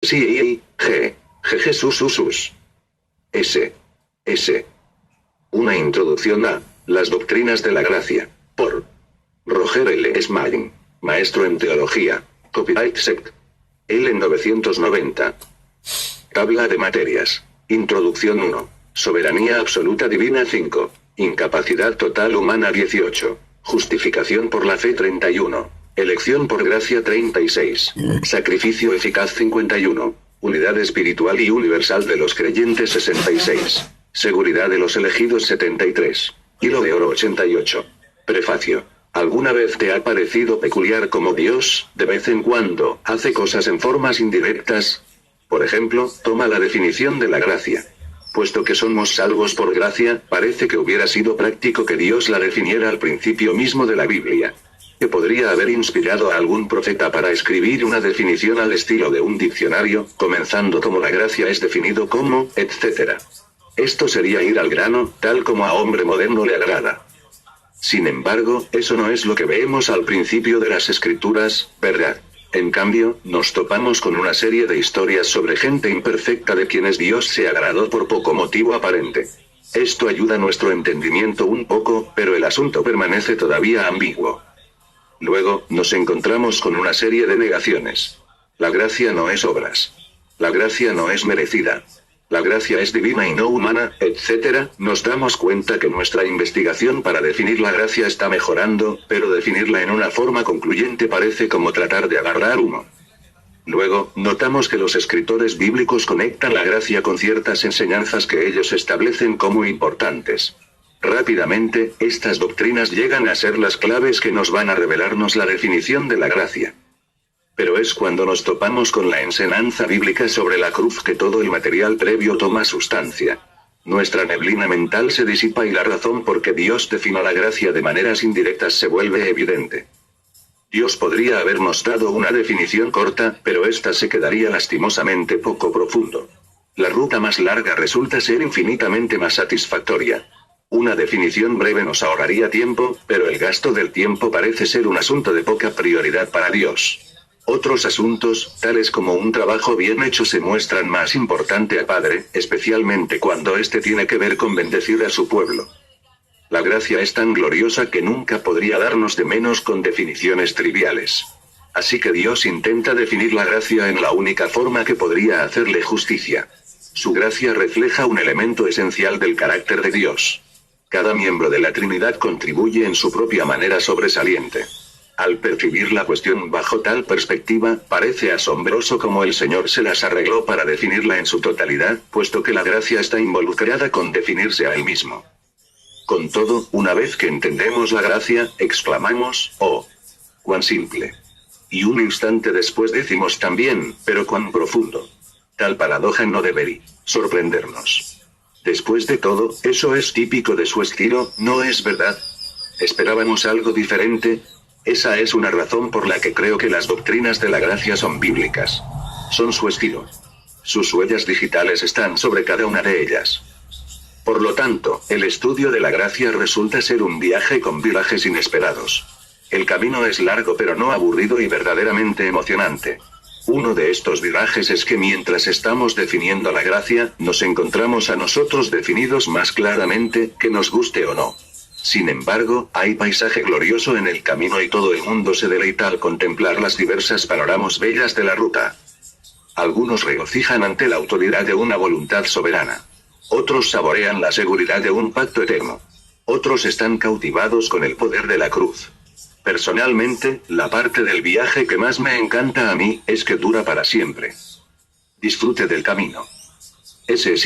Sí, G. G. Jesús. S. Una introducción a las doctrinas de la gracia, por Roger L. Smalling, maestro en teología, copyright sect. L. 990. Tabla de materias. Introducción 1. Soberanía absoluta divina 5. Incapacidad total humana 18. Justificación por la fe 31. Elección por gracia 36. Sacrificio eficaz 51. Unidad espiritual y universal de los creyentes 66. Seguridad de los elegidos 73. Hilo de oro 88. Prefacio. ¿Alguna vez te ha parecido peculiar cómo Dios, de vez en cuando, hace cosas en formas indirectas? Por ejemplo, toma la definición de la gracia. Puesto que somos salvos por gracia, parece que hubiera sido práctico que Dios la definiera al principio mismo de la Biblia. Que podría haber inspirado a algún profeta para escribir una definición al estilo de un diccionario, comenzando como la gracia es definido como, etc. Esto sería ir al grano, tal como a hombre moderno le agrada. Sin embargo, eso no es lo que vemos al principio de las escrituras, ¿verdad? En cambio, nos topamos con una serie de historias sobre gente imperfecta de quienes Dios se agradó por poco motivo aparente. Esto ayuda a nuestro entendimiento un poco, pero el asunto permanece todavía ambiguo. Luego, nos encontramos con una serie de negaciones. La gracia no es obras. La gracia no es merecida. La gracia es divina y no humana, etc. Nos damos cuenta que nuestra investigación para definir la gracia está mejorando, pero definirla en una forma concluyente parece como tratar de agarrar humo. Luego, notamos que los escritores bíblicos conectan la gracia con ciertas enseñanzas que ellos establecen como importantes. Rápidamente, estas doctrinas llegan a ser las claves que nos van a revelarnos la definición de la gracia. Pero es cuando nos topamos con la enseñanza bíblica sobre la cruz que todo el material previo toma sustancia. Nuestra neblina mental se disipa y la razón por qué Dios define la gracia de maneras indirectas se vuelve evidente. Dios podría habernos dado una definición corta, pero esta se quedaría lastimosamente poco profundo. La ruta más larga resulta ser infinitamente más satisfactoria. Una definición breve nos ahorraría tiempo, pero el gasto del tiempo parece ser un asunto de poca prioridad para Dios. Otros asuntos, tales como un trabajo bien hecho, se muestran más importante al Padre, especialmente cuando éste tiene que ver con bendecir a su pueblo. La gracia es tan gloriosa que nunca podría darnos de menos con definiciones triviales. Así que Dios intenta definir la gracia en la única forma que podría hacerle justicia. Su gracia refleja un elemento esencial del carácter de Dios. Cada miembro de la Trinidad contribuye en su propia manera sobresaliente. Al percibir la cuestión bajo tal perspectiva, parece asombroso cómo el Señor se las arregló para definirla en su totalidad, puesto que la gracia está involucrada con definirse a Él mismo. Con todo, una vez que entendemos la gracia, exclamamos, ¡oh! ¡Cuán simple! Y un instante después decimos también, ¡pero cuán profundo! Tal paradoja no debería sorprendernos. Después de todo, eso es típico de su estilo, ¿no es verdad? ¿Esperábamos algo diferente? Esa es una razón por la que creo que las doctrinas de la gracia son bíblicas. Son su estilo. Sus huellas digitales están sobre cada una de ellas. Por lo tanto, el estudio de la gracia resulta ser un viaje con virajes inesperados. El camino es largo pero no aburrido y verdaderamente emocionante. Uno de estos virajes es que mientras estamos definiendo la gracia, nos encontramos a nosotros definidos más claramente, que nos guste o no. Sin embargo, hay paisaje glorioso en el camino y todo el mundo se deleita al contemplar las diversas panoramas bellas de la ruta. Algunos regocijan ante la autoridad de una voluntad soberana. Otros saborean la seguridad de un pacto eterno. Otros están cautivados con el poder de la cruz. Personalmente, la parte del viaje que más me encanta a mí, es que dura para siempre. Disfrute del camino. Jesús.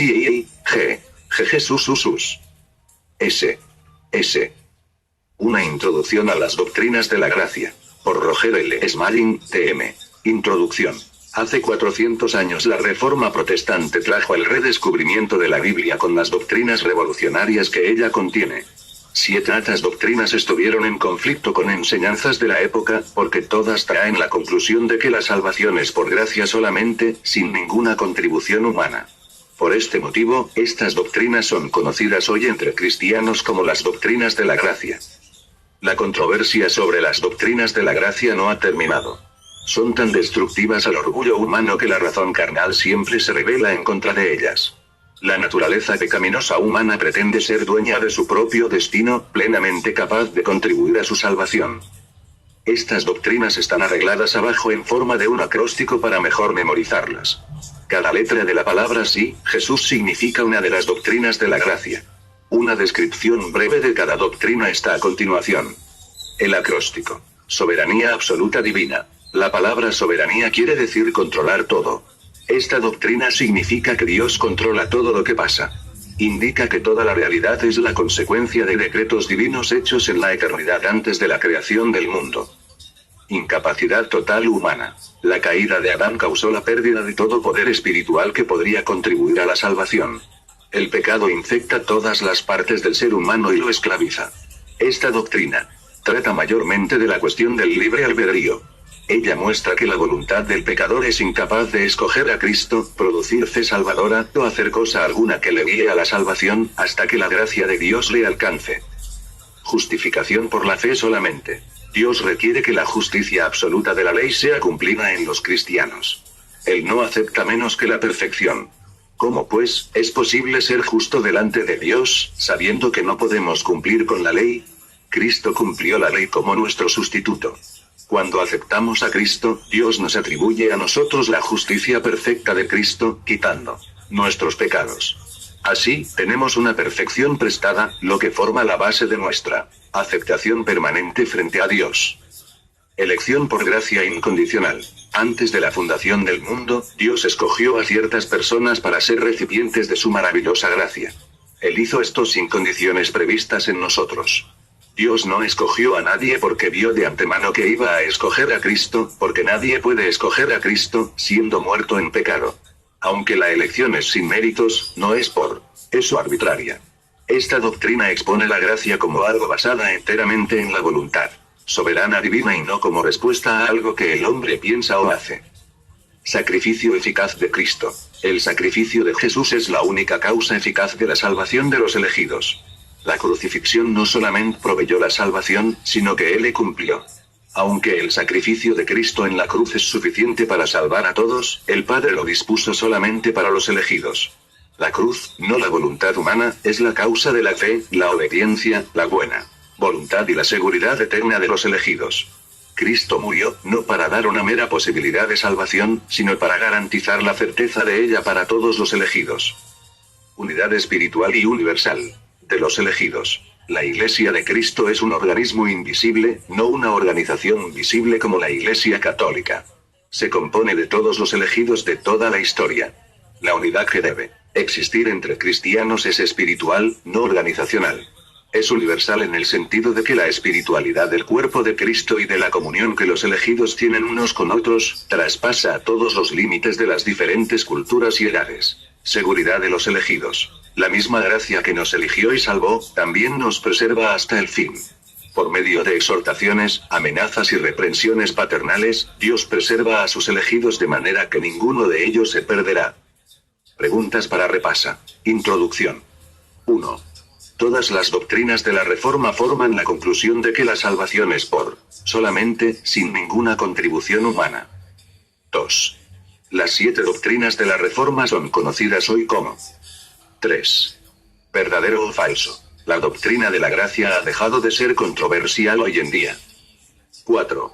Una introducción a las doctrinas de la gracia. Por Roger L. Smalling, TM. Introducción. Hace 400 años la Reforma Protestante trajo el redescubrimiento de la Biblia con las doctrinas revolucionarias que ella contiene. 7 altas doctrinas estuvieron en conflicto con enseñanzas de la época, porque todas traen la conclusión de que la salvación es por gracia solamente, sin ninguna contribución humana. Por este motivo, estas doctrinas son conocidas hoy entre cristianos como las doctrinas de la gracia. La controversia sobre las doctrinas de la gracia no ha terminado. Son tan destructivas al orgullo humano que la razón carnal siempre se revela en contra de ellas. La naturaleza pecaminosa humana pretende ser dueña de su propio destino, plenamente capaz de contribuir a su salvación. Estas doctrinas están arregladas abajo en forma de un acróstico para mejor memorizarlas. Cada letra de la palabra sí, Jesús significa una de las doctrinas de la gracia. Una descripción breve de cada doctrina está a continuación. El acróstico. Soberanía absoluta divina. La palabra soberanía quiere decir controlar todo. Esta doctrina significa que Dios controla todo lo que pasa. Indica que toda la realidad es la consecuencia de decretos divinos hechos en la eternidad antes de la creación del mundo. Incapacidad total humana. La caída de Adán causó la pérdida de todo poder espiritual que podría contribuir a la salvación. El pecado infecta todas las partes del ser humano y lo esclaviza. Esta doctrina trata mayormente de la cuestión del libre albedrío. Ella muestra que la voluntad del pecador es incapaz de escoger a Cristo, producir fe salvadora, o hacer cosa alguna que le guíe a la salvación, hasta que la gracia de Dios le alcance. Justificación por la fe solamente. Dios requiere que la justicia absoluta de la ley sea cumplida en los cristianos. Él no acepta menos que la perfección. ¿Cómo pues, es posible ser justo delante de Dios, sabiendo que no podemos cumplir con la ley? Cristo cumplió la ley como nuestro sustituto. Cuando aceptamos a Cristo, Dios nos atribuye a nosotros la justicia perfecta de Cristo, quitando nuestros pecados. Así, tenemos una perfección prestada, lo que forma la base de nuestra aceptación permanente frente a Dios. Elección por gracia incondicional. Antes de la fundación del mundo, Dios escogió a ciertas personas para ser recipientes de su maravillosa gracia. Él hizo esto sin condiciones previstas en nosotros. Dios no escogió a nadie porque vio de antemano que iba a escoger a Cristo, porque nadie puede escoger a Cristo, siendo muerto en pecado. Aunque la elección es sin méritos, no es por eso arbitraria. Esta doctrina expone la gracia como algo basada enteramente en la voluntad soberana divina y no como respuesta a algo que el hombre piensa o hace. Sacrificio eficaz de Cristo. El sacrificio de Jesús es la única causa eficaz de la salvación de los elegidos. La crucifixión no solamente proveyó la salvación, sino que Él le cumplió. Aunque el sacrificio de Cristo en la cruz es suficiente para salvar a todos, el Padre lo dispuso solamente para los elegidos. La cruz, no la voluntad humana, es la causa de la fe, la obediencia, la buena voluntad y la seguridad eterna de los elegidos. Cristo murió, no para dar una mera posibilidad de salvación, sino para garantizar la certeza de ella para todos los elegidos. Unidad espiritual y universal de los elegidos. La Iglesia de Cristo es un organismo invisible, no una organización visible como la Iglesia Católica. Se compone de todos los elegidos de toda la historia. La unidad que debe existir entre cristianos es espiritual, no organizacional. Es universal en el sentido de que la espiritualidad del cuerpo de Cristo y de la comunión que los elegidos tienen unos con otros, traspasa a todos los límites de las diferentes culturas y edades. Seguridad de los elegidos. La misma gracia que nos eligió y salvó, también nos preserva hasta el fin. Por medio de exhortaciones, amenazas y reprensiones paternales, Dios preserva a sus elegidos de manera que ninguno de ellos se perderá. Preguntas para repasa. Introducción. 1. Todas las doctrinas de la Reforma forman la conclusión de que la salvación es por solamente, sin ninguna contribución humana. 2. Las 7 doctrinas de la Reforma son conocidas hoy como 3. ¿Verdadero o falso? La doctrina de la gracia ha dejado de ser controversial hoy en día. 4.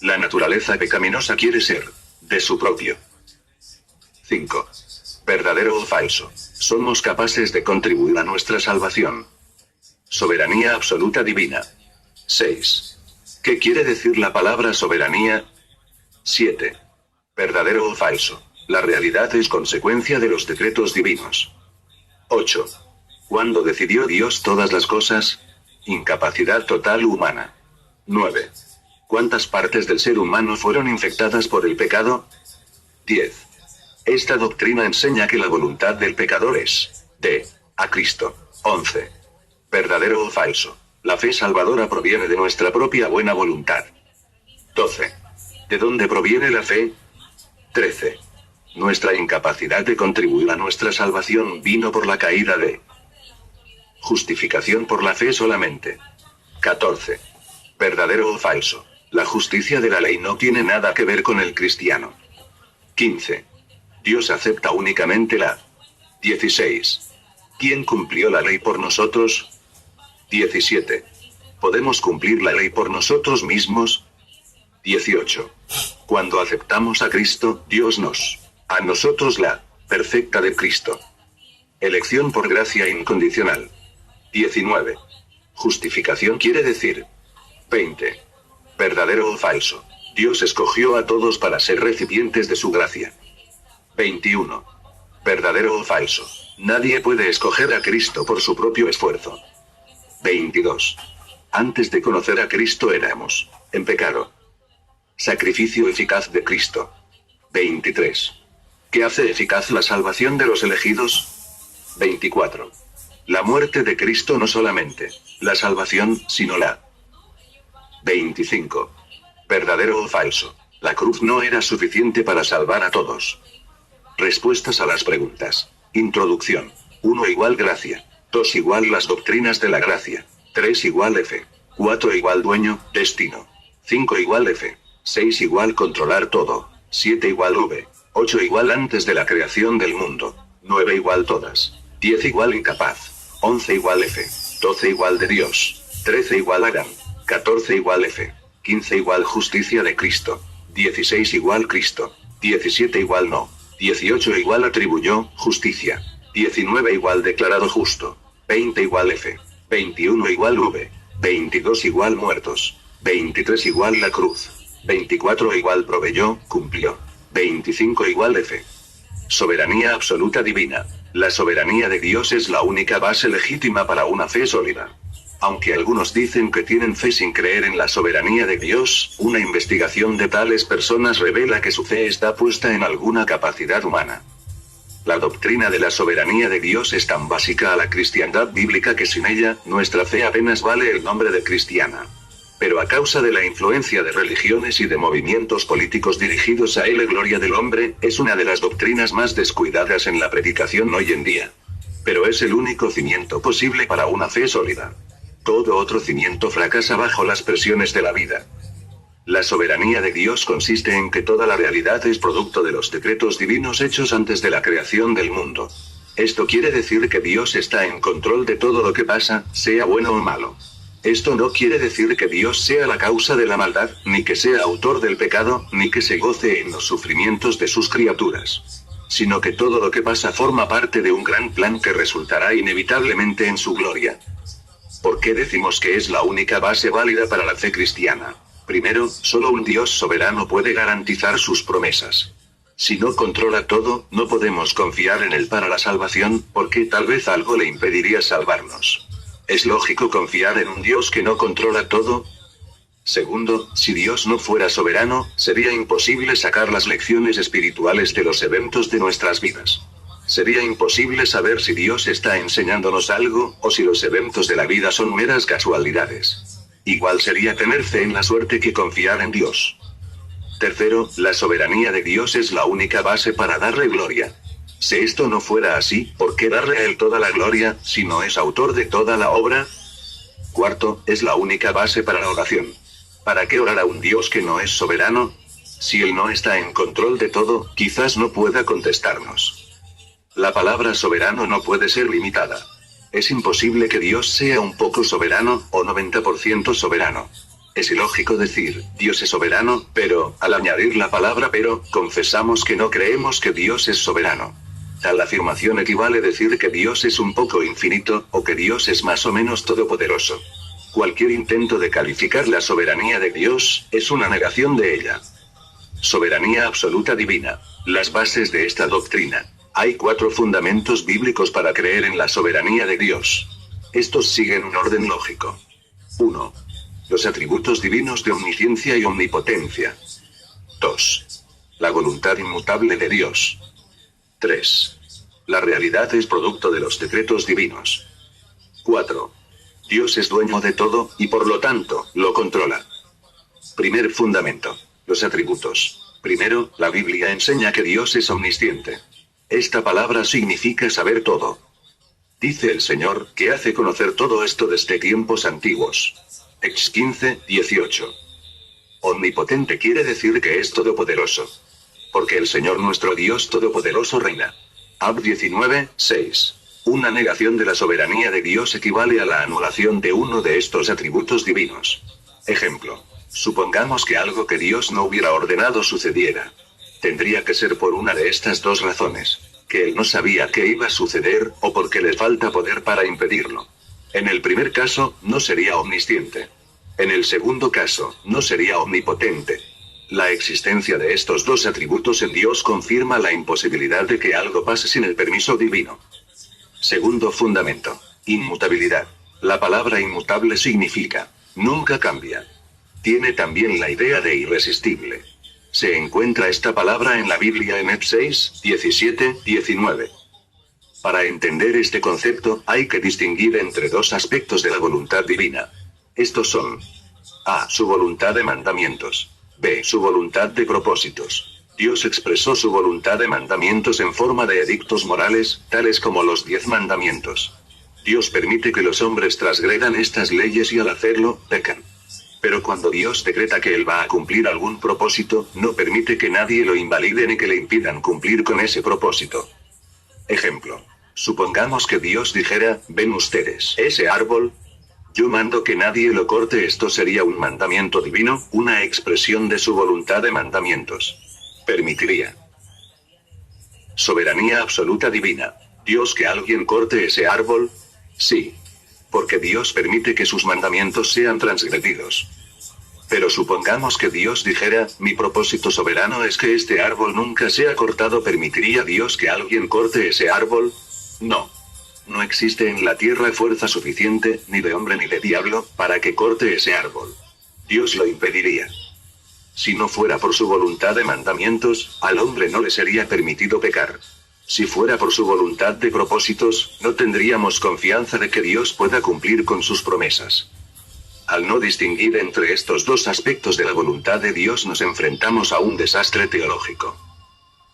La naturaleza pecaminosa quiere ser de su propio. 5. ¿Verdadero o falso? Somos capaces de contribuir a nuestra salvación. Soberanía absoluta divina. 6. ¿Qué quiere decir la palabra soberanía? 7. ¿Verdadero o falso? La realidad es consecuencia de los decretos divinos. 8. ¿Cuándo decidió Dios todas las cosas? Incapacidad total humana. 9. ¿Cuántas partes del ser humano fueron infectadas por el pecado? 10. Esta doctrina enseña que la voluntad del pecador es a Cristo. 11. ¿Verdadero o falso? La fe salvadora proviene de nuestra propia buena voluntad. 12. ¿De dónde proviene la fe? 13. Nuestra incapacidad de contribuir a nuestra salvación vino por la caída de justificación por la fe solamente. 14. ¿Verdadero o falso? La justicia de la ley no tiene nada que ver con el cristiano. 15. Dios acepta únicamente la. 16. ¿Quién cumplió la ley por nosotros? 17. ¿Podemos cumplir la ley por nosotros mismos? 18. Cuando aceptamos a Cristo, Dios nos. A nosotros la. Perfecta de Cristo. Elección por gracia incondicional. 19. Justificación quiere decir. 20. ¿Verdadero o falso? Dios escogió a todos para ser recipientes de su gracia. 21. ¿Verdadero o falso? Nadie puede escoger a Cristo por su propio esfuerzo. 22. Antes de conocer a Cristo éramos, en pecado. Sacrificio eficaz de Cristo. 23. ¿Qué hace eficaz la salvación de los elegidos? 24. La muerte de Cristo no solamente la salvación, sino la. 25. ¿Verdadero o falso? La cruz no era suficiente para salvar a todos. Respuestas a las preguntas. Introducción. 1 igual gracia. 2 igual las doctrinas de la gracia. 3 igual F. 4 igual dueño, destino. 5 igual F. 6 igual controlar todo. 7 igual V. 8 igual antes de la creación del mundo. 9 igual todas. 10 igual incapaz. 11 igual F. 12 igual de Dios. 13 igual Adán. 14 igual F. 15 igual justicia de Cristo. 16 igual Cristo. 17 igual no. 18 igual atribuyó justicia. 19 igual declarado justo. 20 igual F. 21 igual V. 22 igual muertos. 23 igual la cruz. 24 igual proveyó, cumplió. 25 igual F. Soberanía absoluta divina. La soberanía de Dios es la única base legítima para una fe sólida. Aunque algunos dicen que tienen fe sin creer en la soberanía de Dios, una investigación de tales personas revela que su fe está puesta en alguna capacidad humana. La doctrina de la soberanía de Dios es tan básica a la cristiandad bíblica que sin ella, nuestra fe apenas vale el nombre de cristiana. Pero a causa de la influencia de religiones y de movimientos políticos dirigidos a la gloria del hombre, es una de las doctrinas más descuidadas en la predicación hoy en día. Pero es el único cimiento posible para una fe sólida. Todo otro cimiento fracasa bajo las presiones de la vida. La soberanía de Dios consiste en que toda la realidad es producto de los decretos divinos hechos antes de la creación del mundo. Esto quiere decir que Dios está en control de todo lo que pasa, sea bueno o malo. Esto no quiere decir que Dios sea la causa de la maldad, ni que sea autor del pecado, ni que se goce en los sufrimientos de sus criaturas. Sino que todo lo que pasa forma parte de un gran plan que resultará inevitablemente en su gloria. ¿Por qué decimos que es la única base válida para la fe cristiana? Primero, solo un Dios soberano puede garantizar sus promesas. Si no controla todo, no podemos confiar en Él para la salvación, porque tal vez algo le impediría salvarnos. ¿Es lógico confiar en un Dios que no controla todo? Segundo, si Dios no fuera soberano, sería imposible sacar las lecciones espirituales de los eventos de nuestras vidas. Sería imposible saber si Dios está enseñándonos algo, o si los eventos de la vida son meras casualidades. Igual sería tener fe en la suerte que confiar en Dios. Tercero, la soberanía de Dios es la única base para darle gloria. Si esto no fuera así, ¿por qué darle a Él toda la gloria, si no es autor de toda la obra? Cuarto, es la única base para la oración. ¿Para qué orar a un Dios que no es soberano? Si Él no está en control de todo, quizás no pueda contestarnos. La palabra soberano no puede ser limitada. Es imposible que Dios sea un poco soberano, o 90% soberano. Es ilógico decir, Dios es soberano, pero, al añadir la palabra pero, confesamos que no creemos que Dios es soberano. Tal afirmación equivale a decir que Dios es un poco infinito, o que Dios es más o menos todopoderoso. Cualquier intento de calificar la soberanía de Dios, es una negación de ella. Soberanía absoluta divina. Las bases de esta doctrina. Hay 4 fundamentos bíblicos para creer en la soberanía de Dios. Estos siguen un orden lógico. 1. Los atributos divinos de omnisciencia y omnipotencia. 2. La voluntad inmutable de Dios. 3. La realidad es producto de los decretos divinos. 4. Dios es dueño de todo, y por lo tanto, lo controla. Primer fundamento. Los atributos. Primero, la Biblia enseña que Dios es omnisciente. Esta palabra significa saber todo. Dice el Señor, que hace conocer todo esto desde tiempos antiguos. Ex 15, 18. Omnipotente quiere decir que es todopoderoso. Porque el Señor nuestro Dios todopoderoso reina. Ab 19, 6. Una negación de la soberanía de Dios equivale a la anulación de uno de estos atributos divinos. Ejemplo. Supongamos que algo que Dios no hubiera ordenado sucediera. Tendría que ser por una de estas dos razones. Que Él no sabía que iba a suceder, o porque le falta poder para impedirlo. En el primer caso, no sería omnisciente. En el segundo caso, no sería omnipotente. La existencia de estos dos atributos en Dios confirma la imposibilidad de que algo pase sin el permiso divino. Segundo fundamento. Inmutabilidad. La palabra inmutable significa, nunca cambia. Tiene también la idea de irresistible. Se encuentra esta palabra en la Biblia en Ep 6, 17, 19. Para entender este concepto, hay que distinguir entre dos aspectos de la voluntad divina. Estos son: A. Su voluntad de mandamientos. B. Su voluntad de propósitos. Dios expresó su voluntad de mandamientos en forma de edictos morales, tales como los 10 mandamientos. Dios permite que los hombres transgredan estas leyes y al hacerlo, pecan. Pero cuando Dios decreta que Él va a cumplir algún propósito, no permite que nadie lo invalide ni que le impidan cumplir con ese propósito. Ejemplo. Supongamos que Dios dijera: ven ustedes ese árbol. Yo mando que nadie lo corte. Esto sería un mandamiento divino, una expresión de su voluntad de mandamientos. Permitiría. Soberanía absoluta divina. ¿Dios que alguien corte ese árbol? Sí. Porque Dios permite que sus mandamientos sean transgredidos. Pero supongamos que Dios dijera: mi propósito soberano es que este árbol nunca sea cortado. ¿Permitiría Dios que alguien corte ese árbol? No. No existe en la tierra fuerza suficiente, ni de hombre ni de diablo, para que corte ese árbol. Dios lo impediría. Si no fuera por su voluntad de mandamientos, al hombre no le sería permitido pecar. Si fuera por su voluntad de propósitos, no tendríamos confianza de que Dios pueda cumplir con sus promesas. Al no distinguir entre estos dos aspectos de la voluntad de Dios, nos enfrentamos a un desastre teológico.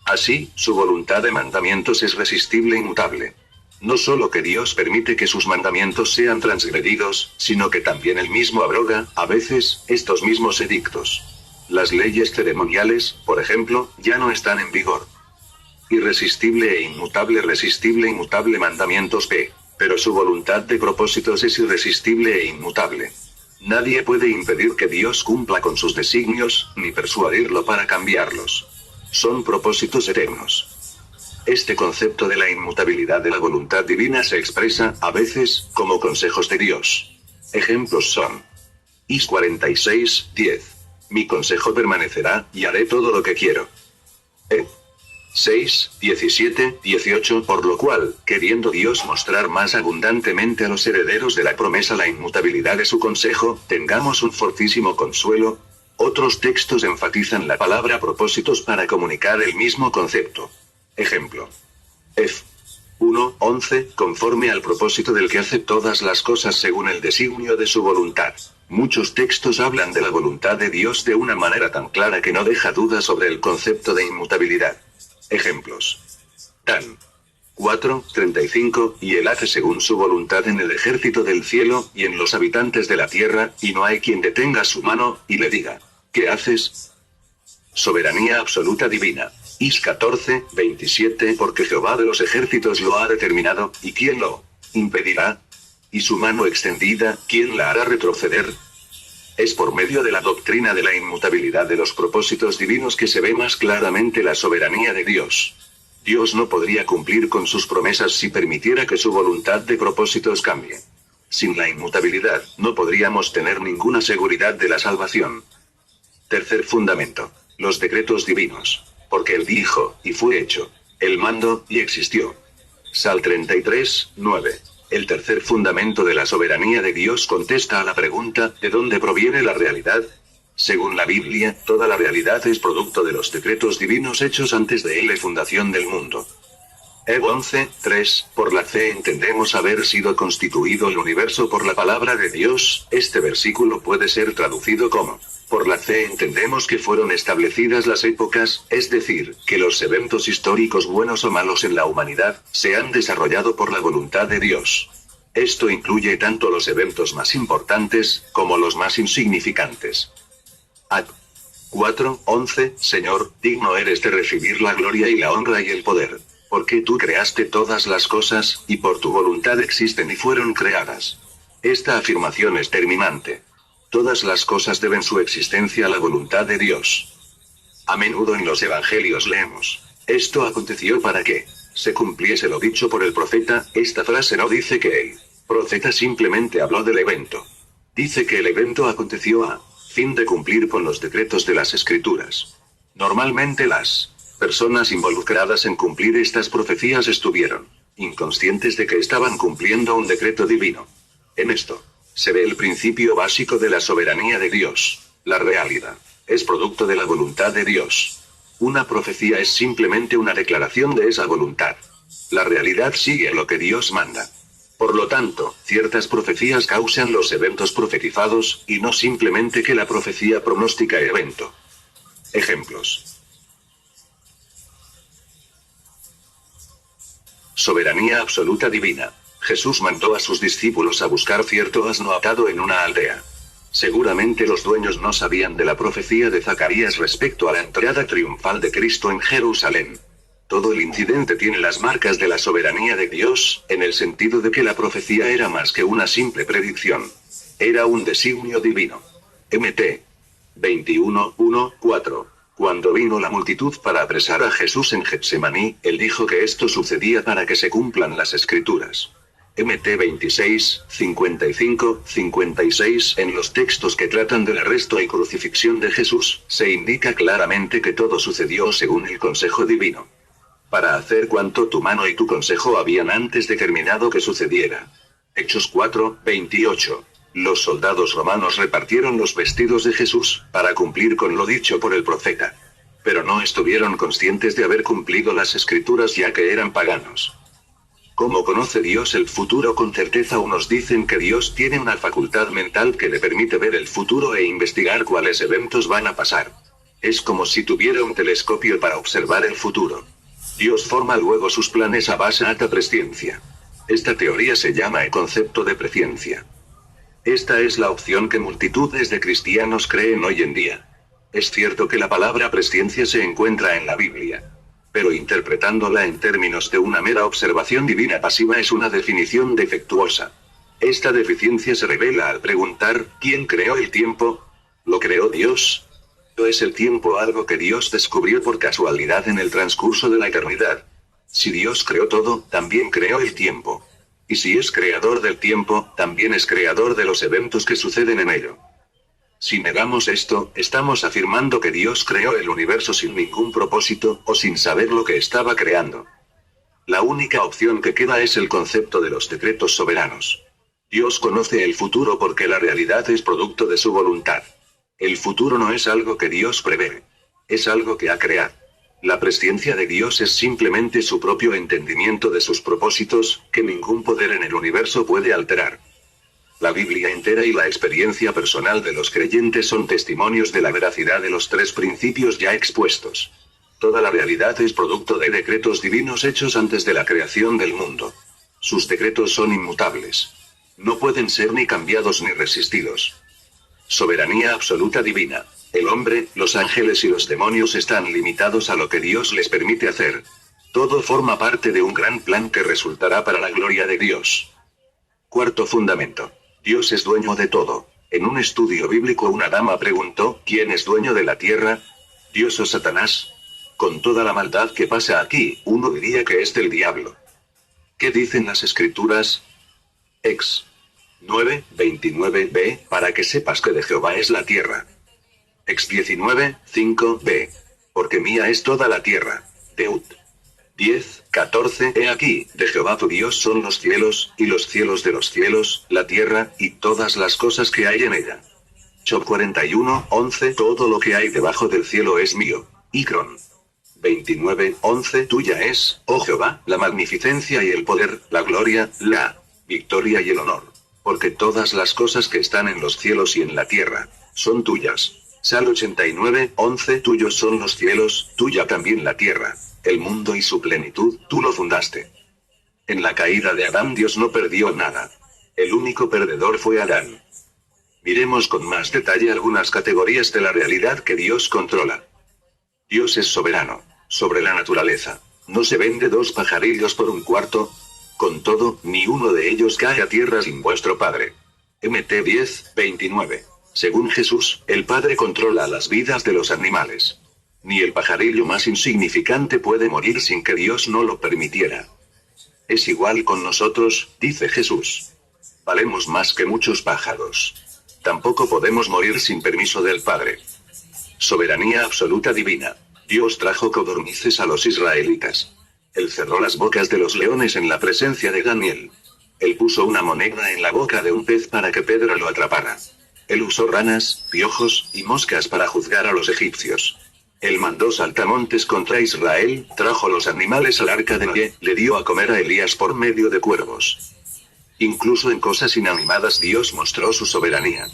Así, su voluntad de mandamientos es resistible e inmutable. No solo que Dios permite que sus mandamientos sean transgredidos, sino que también Él mismo abroga, a veces, estos mismos edictos. Las leyes ceremoniales, por ejemplo, ya no están en vigor. Irresistible e inmutable mandamientos P. Pero su voluntad de propósitos es irresistible e inmutable. Nadie puede impedir que Dios cumpla con sus designios, ni persuadirlo para cambiarlos. Son propósitos eternos. Este concepto de la inmutabilidad de la voluntad divina se expresa, a veces, como consejos de Dios. Ejemplos son: Is 46, 10. Mi consejo permanecerá, y haré todo lo que quiero. 6, 17, 18. Por lo cual, queriendo Dios mostrar más abundantemente a los herederos de la promesa la inmutabilidad de su consejo, tengamos un fortísimo consuelo. Otros textos enfatizan la palabra propósitos para comunicar el mismo concepto. Ejemplo. F. 1, 11, conforme al propósito del que hace todas las cosas según el designio de su voluntad. Muchos textos hablan de la voluntad de Dios de una manera tan clara que no deja duda sobre el concepto de inmutabilidad. Ejemplos. Dan. 4, 35, y Él hace según su voluntad en el ejército del cielo, y en los habitantes de la tierra, y no hay quien detenga su mano, y le diga: ¿qué haces? Soberanía absoluta divina. Is 14, 27. Porque Jehová de los ejércitos lo ha determinado, ¿y quién lo impedirá? Y su mano extendida, ¿quién la hará retroceder? Es por medio de la doctrina de la inmutabilidad de los propósitos divinos que se ve más claramente la soberanía de Dios. Dios no podría cumplir con sus promesas si permitiera que su voluntad de propósitos cambie. Sin la inmutabilidad, no podríamos tener ninguna seguridad de la salvación. Tercer fundamento. Los decretos divinos. Porque Él dijo, y fue hecho. Él mandó, y existió. Sal 33, 9. El tercer fundamento de la soberanía de Dios contesta a la pregunta, ¿de dónde proviene la realidad? Según la Biblia, toda la realidad es producto de los decretos divinos hechos antes de la fundación del mundo. Eb 11, 3. Por la fe entendemos haber sido constituido el universo por la palabra de Dios. Este versículo puede ser traducido como: por la fe entendemos que fueron establecidas las épocas, es decir, que los eventos históricos buenos o malos en la humanidad, se han desarrollado por la voluntad de Dios. Esto incluye tanto los eventos más importantes, como los más insignificantes. Ad 4:11, Señor, digno eres de recibir la gloria y la honra y el poder, porque tú creaste todas las cosas, y por tu voluntad existen y fueron creadas. Esta afirmación es terminante. Todas las cosas deben su existencia a la voluntad de Dios. A menudo en los evangelios leemos: esto aconteció para que se cumpliese lo dicho por el profeta. Esta frase no dice que el profeta simplemente habló del evento. Dice que el evento aconteció a fin de cumplir con los decretos de las Escrituras. Normalmente las personas involucradas en cumplir estas profecías estuvieron inconscientes de que estaban cumpliendo un decreto divino. En esto se ve el principio básico de la soberanía de Dios. La realidad es producto de la voluntad de Dios. Una profecía es simplemente una declaración de esa voluntad. La realidad sigue lo que Dios manda. Por lo tanto, ciertas profecías causan los eventos profetizados, y no simplemente que la profecía pronostica el evento. Ejemplos. Soberanía absoluta divina. Jesús mandó a sus discípulos a buscar cierto asno atado en una aldea. Seguramente los dueños no sabían de la profecía de Zacarías respecto a la entrada triunfal de Cristo en Jerusalén. Todo el incidente tiene las marcas de la soberanía de Dios, en el sentido de que la profecía era más que una simple predicción. Era un designio divino. Mt. 21:1-4. Cuando vino la multitud para apresar a Jesús en Getsemaní, él dijo que esto sucedía para que se cumplan las Escrituras. Mt. 26, 55, 56. En los textos que tratan del arresto y crucifixión de Jesús, se indica claramente que todo sucedió según el consejo divino. Para hacer cuanto tu mano y tu consejo habían antes determinado que sucediera. Hechos 4, 28. Los soldados romanos repartieron los vestidos de Jesús, para cumplir con lo dicho por el profeta. Pero no estuvieron conscientes de haber cumplido las Escrituras, ya que eran paganos. ¿Cómo conoce Dios el futuro con certeza? Unos dicen que Dios tiene una facultad mental que le permite ver el futuro e investigar cuáles eventos van a pasar. Es como si tuviera un telescopio para observar el futuro. Dios forma luego sus planes a base de alta presciencia. Esta teoría se llama el concepto de presciencia. Esta es la opción que multitudes de cristianos creen hoy en día. Es cierto que la palabra presciencia se encuentra en la Biblia. Pero interpretándola en términos de una mera observación divina pasiva es una definición defectuosa. Esta deficiencia se revela al preguntar: ¿quién creó el tiempo? ¿Lo creó Dios? ¿O es el tiempo algo que Dios descubrió por casualidad en el transcurso de la eternidad? Si Dios creó todo, también creó el tiempo. Y si es creador del tiempo, también es creador de los eventos que suceden en ello. Si negamos esto, estamos afirmando que Dios creó el universo sin ningún propósito, o sin saber lo que estaba creando. La única opción que queda es el concepto de los decretos soberanos. Dios conoce el futuro porque la realidad es producto de su voluntad. El futuro no es algo que Dios prevé. Es algo que ha creado. La presciencia de Dios es simplemente su propio entendimiento de sus propósitos, que ningún poder en el universo puede alterar. La Biblia entera y la experiencia personal de los creyentes son testimonios de la veracidad de los tres principios ya expuestos. Toda la realidad es producto de decretos divinos hechos antes de la creación del mundo. Sus decretos son inmutables. No pueden ser ni cambiados ni resistidos. Soberanía absoluta divina. El hombre, los ángeles y los demonios están limitados a lo que Dios les permite hacer. Todo forma parte de un gran plan que resultará para la gloria de Dios. Cuarto fundamento. Dios es dueño de todo. En un estudio bíblico una dama preguntó: ¿quién es dueño de la tierra? ¿Dios o Satanás? Con toda la maldad que pasa aquí, uno diría que es del diablo. ¿Qué dicen las Escrituras? Ex 9:29b, para que sepas que de Jehová es la tierra. Ex 19:5b, porque mía es toda la tierra. Deut 10:14, he aquí, de Jehová tu Dios son los cielos, y los cielos de los cielos, la tierra, y todas las cosas que hay en ella. Job 41:11, todo lo que hay debajo del cielo es mío. Icron 29:11, tuya es, oh Jehová, la magnificencia y el poder, la gloria, la victoria y el honor. Porque todas las cosas que están en los cielos y en la tierra, son tuyas. Sal 89:11, tuyos son los cielos, tuya también la tierra. El mundo y su plenitud, tú lo fundaste. En la caída de Adán Dios no perdió nada. El único perdedor fue Adán. Miremos con más detalle algunas categorías de la realidad que Dios controla. Dios es soberano sobre la naturaleza. No se vende 2 pajarillos por un cuarto. Con todo, ni uno de ellos cae a tierra sin vuestro Padre. Mt 10:29. Según Jesús, el Padre controla las vidas de los animales. Ni el pajarillo más insignificante puede morir sin que Dios no lo permitiera. Es igual con nosotros, dice Jesús. Valemos más que muchos pájaros. Tampoco podemos morir sin permiso del Padre. Soberanía absoluta divina. Dios trajo codornices a los israelitas. Él cerró las bocas de los leones en la presencia de Daniel. Él puso una moneda en la boca de un pez para que Pedro lo atrapara. Él usó ranas, piojos y moscas para juzgar a los egipcios. Él mandó saltamontes contra Israel, trajo los animales al arca de Noé, le dio a comer a Elías por medio de cuervos. Incluso en cosas inanimadas Dios mostró su soberanía.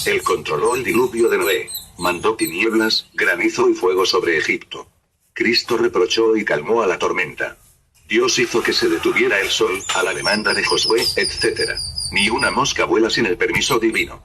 Él controló el diluvio de Noé. Mandó tinieblas, granizo y fuego sobre Egipto. Cristo reprochó y calmó a la tormenta. Dios hizo que se detuviera el sol, a la demanda de Josué, etc. Ni una mosca vuela sin el permiso divino.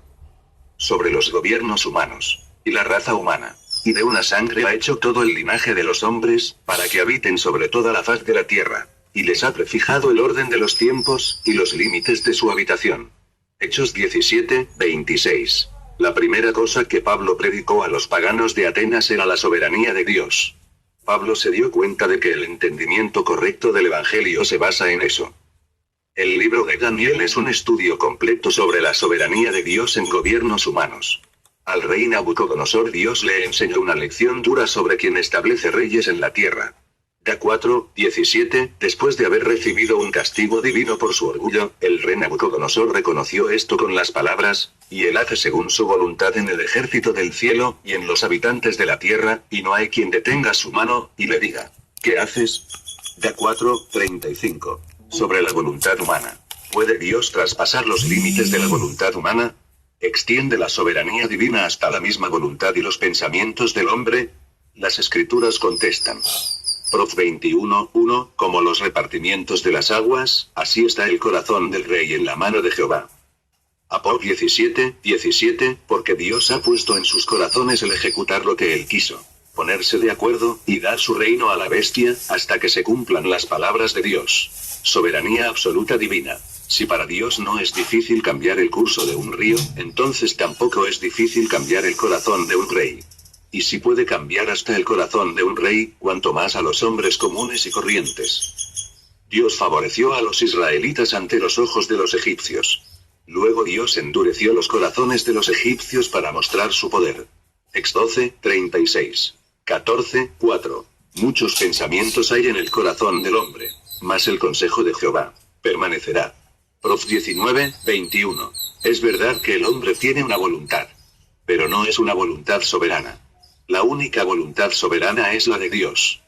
Sobre los gobiernos humanos, y la raza humana, y de una sangre ha hecho todo el linaje de los hombres, para que habiten sobre toda la faz de la tierra, y les ha prefijado el orden de los tiempos, y los límites de su habitación. Hechos 17:26. La primera cosa que Pablo predicó a los paganos de Atenas era la soberanía de Dios. Pablo se dio cuenta de que el entendimiento correcto del Evangelio se basa en eso. El libro de Daniel es un estudio completo sobre la soberanía de Dios en gobiernos humanos. Al rey Nabucodonosor Dios le enseñó una lección dura sobre quien establece reyes en la tierra. Da 4:17, después de haber recibido un castigo divino por su orgullo, el rey Nabucodonosor reconoció esto con las palabras, y él hace según su voluntad en el ejército del cielo, y en los habitantes de la tierra, y no hay quien detenga su mano, y le diga, ¿qué haces? Da 4:35. Sobre la voluntad humana. ¿Puede Dios traspasar los límites de la voluntad humana? ¿Extiende la soberanía divina hasta la misma voluntad y los pensamientos del hombre? Las escrituras contestan. Prof 21:1, como los repartimientos de las aguas, así está el corazón del rey en la mano de Jehová. Apó 17:17, porque Dios ha puesto en sus corazones el ejecutar lo que él quiso, ponerse de acuerdo, y dar su reino a la bestia, hasta que se cumplan las palabras de Dios. Soberanía absoluta divina. Si para Dios no es difícil cambiar el curso de un río, entonces tampoco es difícil cambiar el corazón de un rey. Y si puede cambiar hasta el corazón de un rey, cuanto más a los hombres comunes y corrientes. Dios favoreció a los israelitas ante los ojos de los egipcios. Luego Dios endureció los corazones de los egipcios para mostrar su poder. Ex 12:36. 14:4. Muchos pensamientos hay en el corazón del hombre, mas el consejo de Jehová permanecerá. Prof 19:21. Es verdad que el hombre tiene una voluntad, pero no es una voluntad soberana. La única voluntad soberana es la de Dios.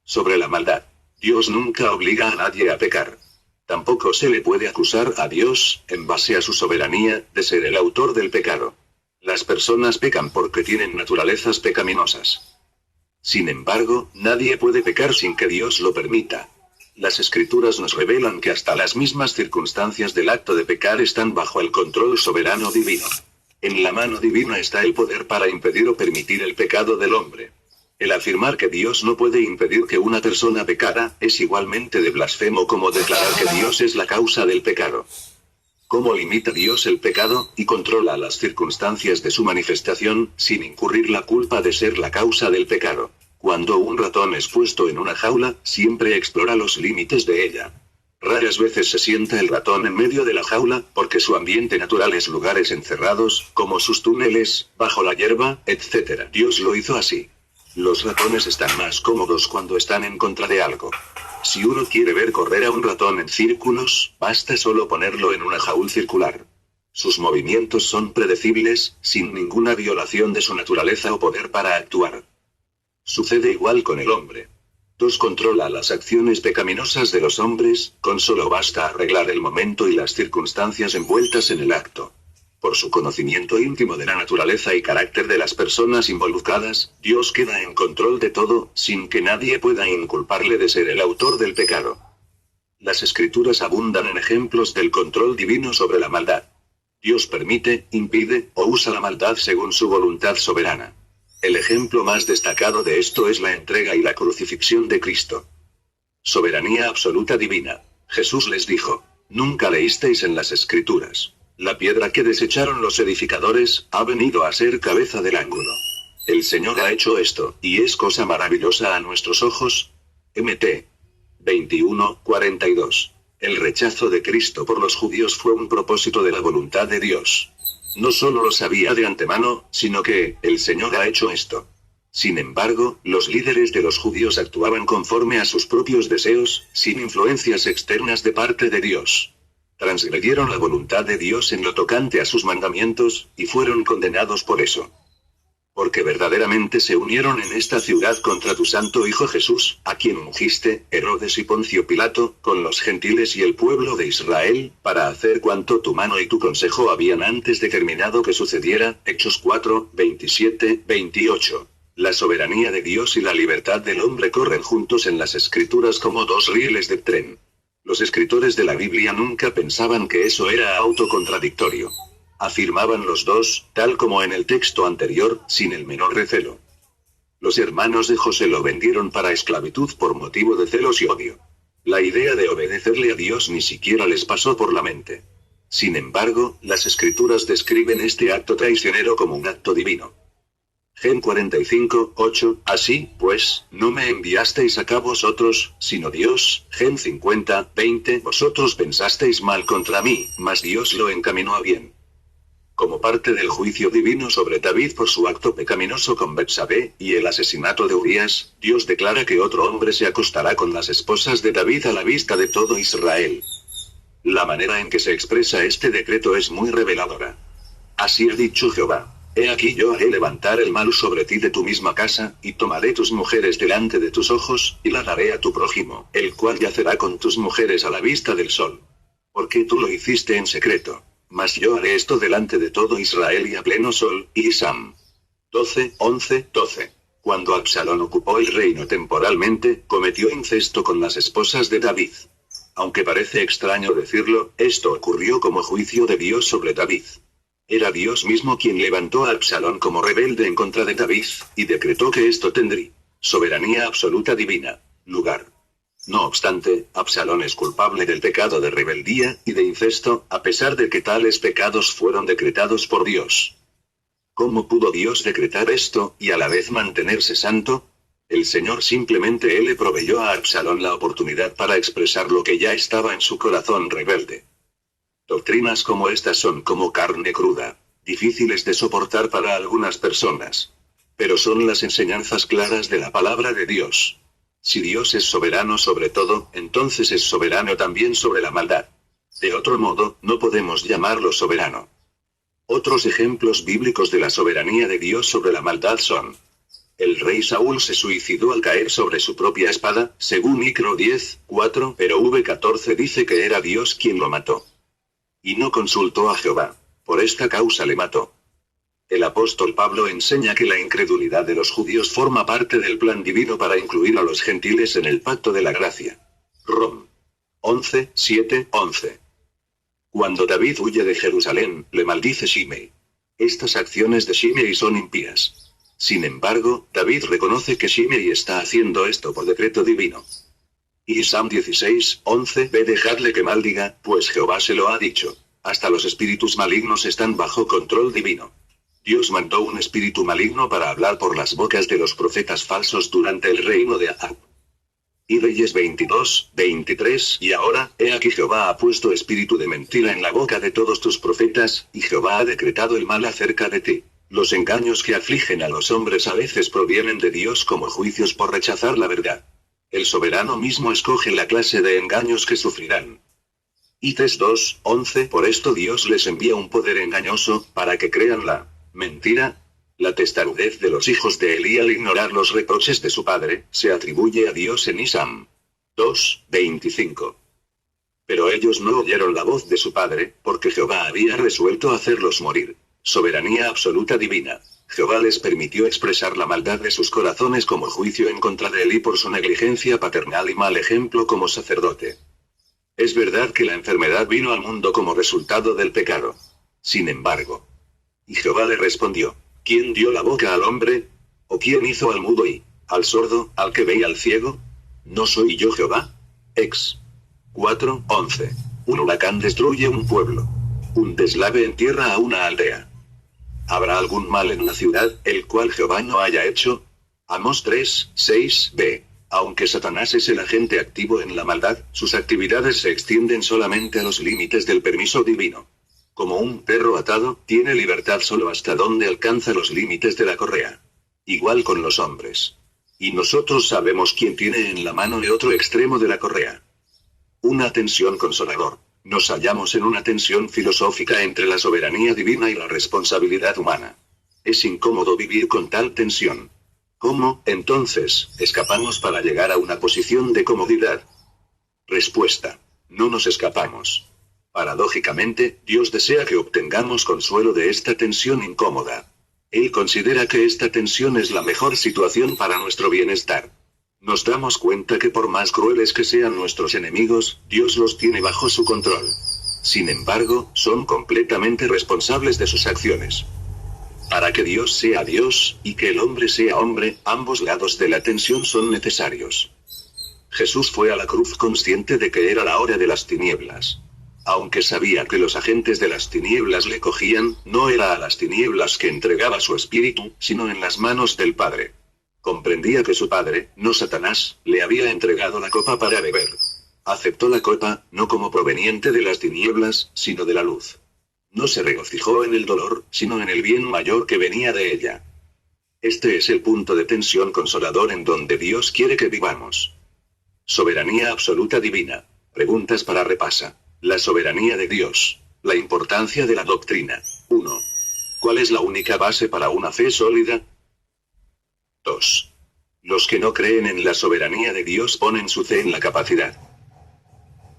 Sobre la maldad. Dios nunca obliga a nadie a pecar. Tampoco se le puede acusar a Dios, en base a su soberanía, de ser el autor del pecado. Las personas pecan porque tienen naturalezas pecaminosas. Sin embargo, nadie puede pecar sin que Dios lo permita. Las escrituras nos revelan que hasta las mismas circunstancias del acto de pecar están bajo el control soberano divino. En la mano divina está el poder para impedir o permitir el pecado del hombre. El afirmar que Dios no puede impedir que una persona pecara, es igualmente de blasfemo como declarar que Dios es la causa del pecado. ¿Cómo limita Dios el pecado, y controla las circunstancias de su manifestación, sin incurrir la culpa de ser la causa del pecado? Cuando un ratón es puesto en una jaula, siempre explora los límites de ella. Raras veces se sienta el ratón en medio de la jaula, porque su ambiente natural es lugares encerrados, como sus túneles, bajo la hierba, etc. Dios lo hizo así. Los ratones están más cómodos cuando están en contra de algo. Si uno quiere ver correr a un ratón en círculos, basta solo ponerlo en una jaula circular. Sus movimientos son predecibles, sin ninguna violación de su naturaleza o poder para actuar. Sucede igual con el hombre. Dios controla las acciones pecaminosas de los hombres, con solo basta arreglar el momento y las circunstancias envueltas en el acto. Por su conocimiento íntimo de la naturaleza y carácter de las personas involucradas, Dios queda en control de todo, sin que nadie pueda inculparle de ser el autor del pecado. Las escrituras abundan en ejemplos del control divino sobre la maldad. Dios permite, impide, o usa la maldad según su voluntad soberana. El ejemplo más destacado de esto es la entrega y la crucifixión de Cristo. Soberanía absoluta divina. Jesús les dijo: ¿nunca leísteis en las Escrituras? La piedra que desecharon los edificadores, ha venido a ser cabeza del ángulo. El Señor ha hecho esto, y es cosa maravillosa a nuestros ojos. Mt. 21:42. El rechazo de Cristo por los judíos fue un propósito de la voluntad de Dios. No solo lo sabía de antemano, sino que, el Señor ha hecho esto. Sin embargo, los líderes de los judíos actuaban conforme a sus propios deseos, sin influencias externas de parte de Dios. Transgredieron la voluntad de Dios en lo tocante a sus mandamientos, y fueron condenados por eso. Porque verdaderamente se unieron en esta ciudad contra tu santo Hijo Jesús, a quien ungiste, Herodes y Poncio Pilato, con los gentiles y el pueblo de Israel, para hacer cuanto tu mano y tu consejo habían antes determinado que sucediera. Hechos 4, 27, 28. La soberanía de Dios y la libertad del hombre corren juntos en las Escrituras como dos rieles de tren. Los escritores de la Biblia nunca pensaban que eso era autocontradictorio. Afirmaban los dos, tal como en el texto anterior, sin el menor recelo. Los hermanos de José lo vendieron para esclavitud por motivo de celos y odio. La idea de obedecerle a Dios ni siquiera les pasó por la mente. Sin embargo, las Escrituras describen este acto traicionero como un acto divino. Gen 45, 8, así, pues, no me enviasteis acá vosotros, sino Dios. Gen 50, 20, vosotros pensasteis mal contra mí, mas Dios lo encaminó a bien. Como parte del juicio divino sobre David por su acto pecaminoso con Betsabé, y el asesinato de Urías, Dios declara que otro hombre se acostará con las esposas de David a la vista de todo Israel. La manera en que se expresa este decreto es muy reveladora. Así ha dicho Jehová: he aquí yo haré levantar el mal sobre ti de tu misma casa, y tomaré tus mujeres delante de tus ojos, y la daré a tu prójimo, el cual yacerá con tus mujeres a la vista del sol. Porque tú lo hiciste en secreto. Mas yo haré esto delante de todo Israel y a pleno sol. Sam 12, 11, 12. Cuando Absalón ocupó el reino temporalmente, cometió incesto con las esposas de David. Aunque parece extraño decirlo, esto ocurrió como juicio de Dios sobre David. Era Dios mismo quien levantó a Absalón como rebelde en contra de David, y decretó que esto tendría soberanía absoluta divina, lugar. No obstante, Absalón es culpable del pecado de rebeldía y de incesto, a pesar de que tales pecados fueron decretados por Dios. ¿Cómo pudo Dios decretar esto, y a la vez mantenerse santo? El Señor simplemente le proveyó a Absalón la oportunidad para expresar lo que ya estaba en su corazón rebelde. Doctrinas como estas son como carne cruda, difíciles de soportar para algunas personas. Pero son las enseñanzas claras de la palabra de Dios. Si Dios es soberano sobre todo, entonces es soberano también sobre la maldad. De otro modo, no podemos llamarlo soberano. Otros ejemplos bíblicos de la soberanía de Dios sobre la maldad son: el rey Saúl se suicidó al caer sobre su propia espada, según Micro 10, 4, pero V14 dice que era Dios quien lo mató. Y no consultó a Jehová. Por esta causa le mató. El apóstol Pablo enseña que la incredulidad de los judíos forma parte del plan divino para incluir a los gentiles en el pacto de la gracia. Rom 11, 7, 11. Cuando David huye de Jerusalén, le maldice Shimei. Estas acciones de Shimei son impías. Sin embargo, David reconoce que Shimei está haciendo esto por decreto divino. Y Sam 16, 11, ve dejadle que maldiga, pues Jehová se lo ha dicho. Hasta los espíritus malignos están bajo control divino. Dios mandó un espíritu maligno para hablar por las bocas de los profetas falsos durante el reino de Ahab. Y Reyes 22, 23, y ahora, he aquí Jehová ha puesto espíritu de mentira en la boca de todos tus profetas, y Jehová ha decretado el mal acerca de ti. Los engaños que afligen a los hombres a veces provienen de Dios como juicios por rechazar la verdad. El soberano mismo escoge la clase de engaños que sufrirán. Ites 2, 11, por esto Dios les envía un poder engañoso, para que crean la mentira. La testarudez de los hijos de Elí al ignorar los reproches de su padre, se atribuye a Dios en Sam 2, 25. Pero ellos no oyeron la voz de su padre, porque Jehová había resuelto hacerlos morir. Soberanía absoluta divina. Jehová les permitió expresar la maldad de sus corazones como juicio en contra de Elí por su negligencia paternal y mal ejemplo como sacerdote. Es verdad que la enfermedad vino al mundo como resultado del pecado. Sin embargo. Y Jehová le respondió, ¿quién dio la boca al hombre? ¿O quién hizo al mudo y al sordo, al que ve y al ciego? ¿No soy yo Jehová? Ex. 4:11. Un huracán destruye un pueblo. Un deslave entierra a una aldea. ¿Habrá algún mal en la ciudad, el cual Jehová no haya hecho? Amós 3:6b. Aunque Satanás es el agente activo en la maldad, sus actividades se extienden solamente a los límites del permiso divino. Como un perro atado, tiene libertad solo hasta donde alcanza los límites de la correa. Igual con los hombres. Y nosotros sabemos quién tiene en la mano el otro extremo de la correa. Una tensión consolador. Nos hallamos en una tensión filosófica entre la soberanía divina y la responsabilidad humana. Es incómodo vivir con tal tensión. ¿Cómo, entonces, escapamos para llegar a una posición de comodidad? Respuesta. No nos escapamos. Paradójicamente, Dios desea que obtengamos consuelo de esta tensión incómoda. Él considera que esta tensión es la mejor situación para nuestro bienestar. Nos damos cuenta que por más crueles que sean nuestros enemigos, Dios los tiene bajo su control. Sin embargo, son completamente responsables de sus acciones. Para que Dios sea Dios, y que el hombre sea hombre, ambos lados de la tensión son necesarios. Jesús fue a la cruz consciente de que era la hora de las tinieblas. Aunque sabía que los agentes de las tinieblas le cogían, no era a las tinieblas que entregaba su espíritu, sino en las manos del Padre. Comprendía que su padre, no Satanás, le había entregado la copa para beber. Aceptó la copa, no como proveniente de las tinieblas, sino de la luz. No se regocijó en el dolor, sino en el bien mayor que venía de ella. Este es el punto de tensión consolador en donde Dios quiere que vivamos. Soberanía absoluta divina. Preguntas para repasa. La soberanía de Dios. La importancia de la doctrina. 1. ¿Cuál es la única base para una fe sólida? 2. Los que no creen en la soberanía de Dios ponen su fe en la capacidad.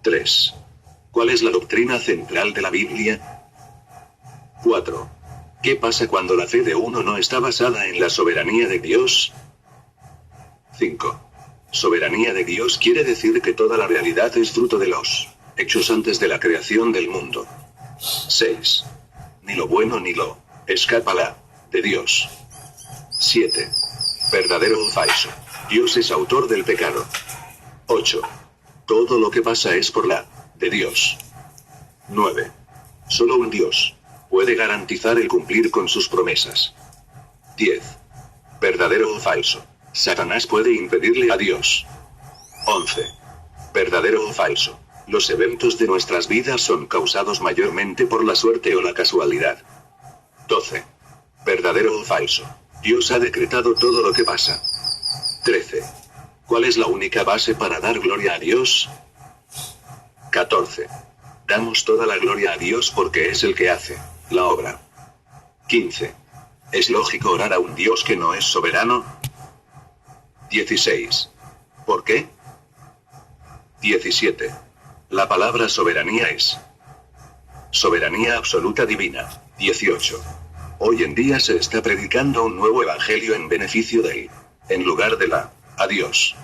3. ¿Cuál es la doctrina central de la Biblia? 4. ¿Qué pasa cuando la fe de uno no está basada en la soberanía de Dios? 5. Soberanía de Dios quiere decir que toda la realidad es fruto de los hechos antes de la creación del mundo. 6. Ni lo bueno ni lo escápala de Dios. 7. Verdadero o falso. Dios es autor del pecado. 8. Todo lo que pasa es por la de Dios. 9. Solo un Dios puede garantizar el cumplir con sus promesas. 10. Verdadero o falso. Satanás puede impedirle a Dios. 11. Verdadero o falso. Los eventos de nuestras vidas son causados mayormente por la suerte o la casualidad. 12. Verdadero o falso. Dios ha decretado todo lo que pasa. 13. ¿Cuál es la única base para dar gloria a Dios? 14. Damos toda la gloria a Dios porque es el que hace la obra. 15. ¿Es lógico orar a un Dios que no es soberano? 16. ¿Por qué? 17. La palabra soberanía es soberanía absoluta divina. 18. Hoy en día se está predicando un nuevo evangelio en beneficio de él, en lugar de la a Dios.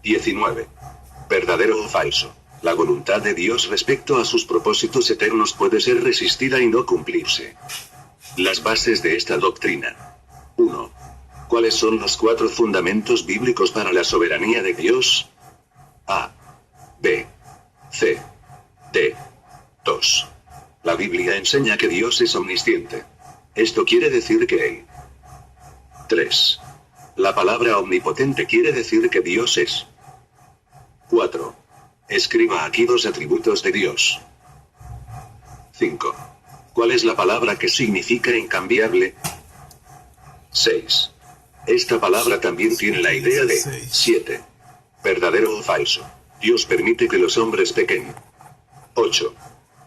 19. ¿Verdadero o falso? La voluntad de Dios respecto a sus propósitos eternos puede ser resistida y no cumplirse. Las bases de esta doctrina. 1. ¿Cuáles son los 4 fundamentos bíblicos para la soberanía de Dios? A. B. C. D. 2. La Biblia enseña que Dios es omnisciente. Esto quiere decir que Él. 3. La palabra omnipotente quiere decir que Dios es. 4. Escriba aquí 2 atributos de Dios. 5. ¿Cuál es la palabra que significa incambiable? 6. Esta palabra también tiene la idea de 7. ¿Verdadero o falso? Dios permite que los hombres pequen. 8.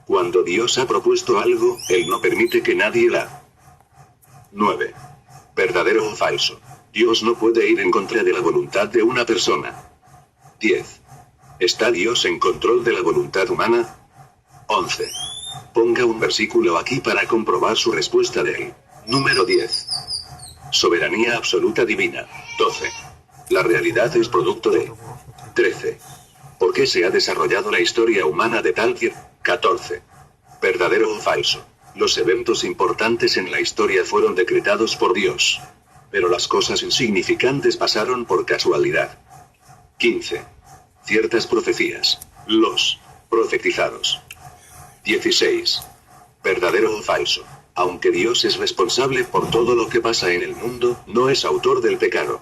Cuando Dios ha propuesto algo, Él no permite que nadie la. 9. ¿Verdadero o falso? Dios no puede ir en contra de la voluntad de una persona. 10. ¿Está Dios en control de la voluntad humana? 11. Ponga un versículo aquí para comprobar su respuesta de él. Número 10. Soberanía absoluta divina. 12. La realidad es producto de. 13. ¿Por qué se ha desarrollado la historia humana de tal que? 14. ¿Verdadero o falso? Los eventos importantes en la historia fueron decretados por Dios. Pero las cosas insignificantes pasaron por casualidad. 15. Ciertas profecías. Los profetizados. 16. Verdadero o falso. Aunque Dios es responsable por todo lo que pasa en el mundo, no es autor del pecado.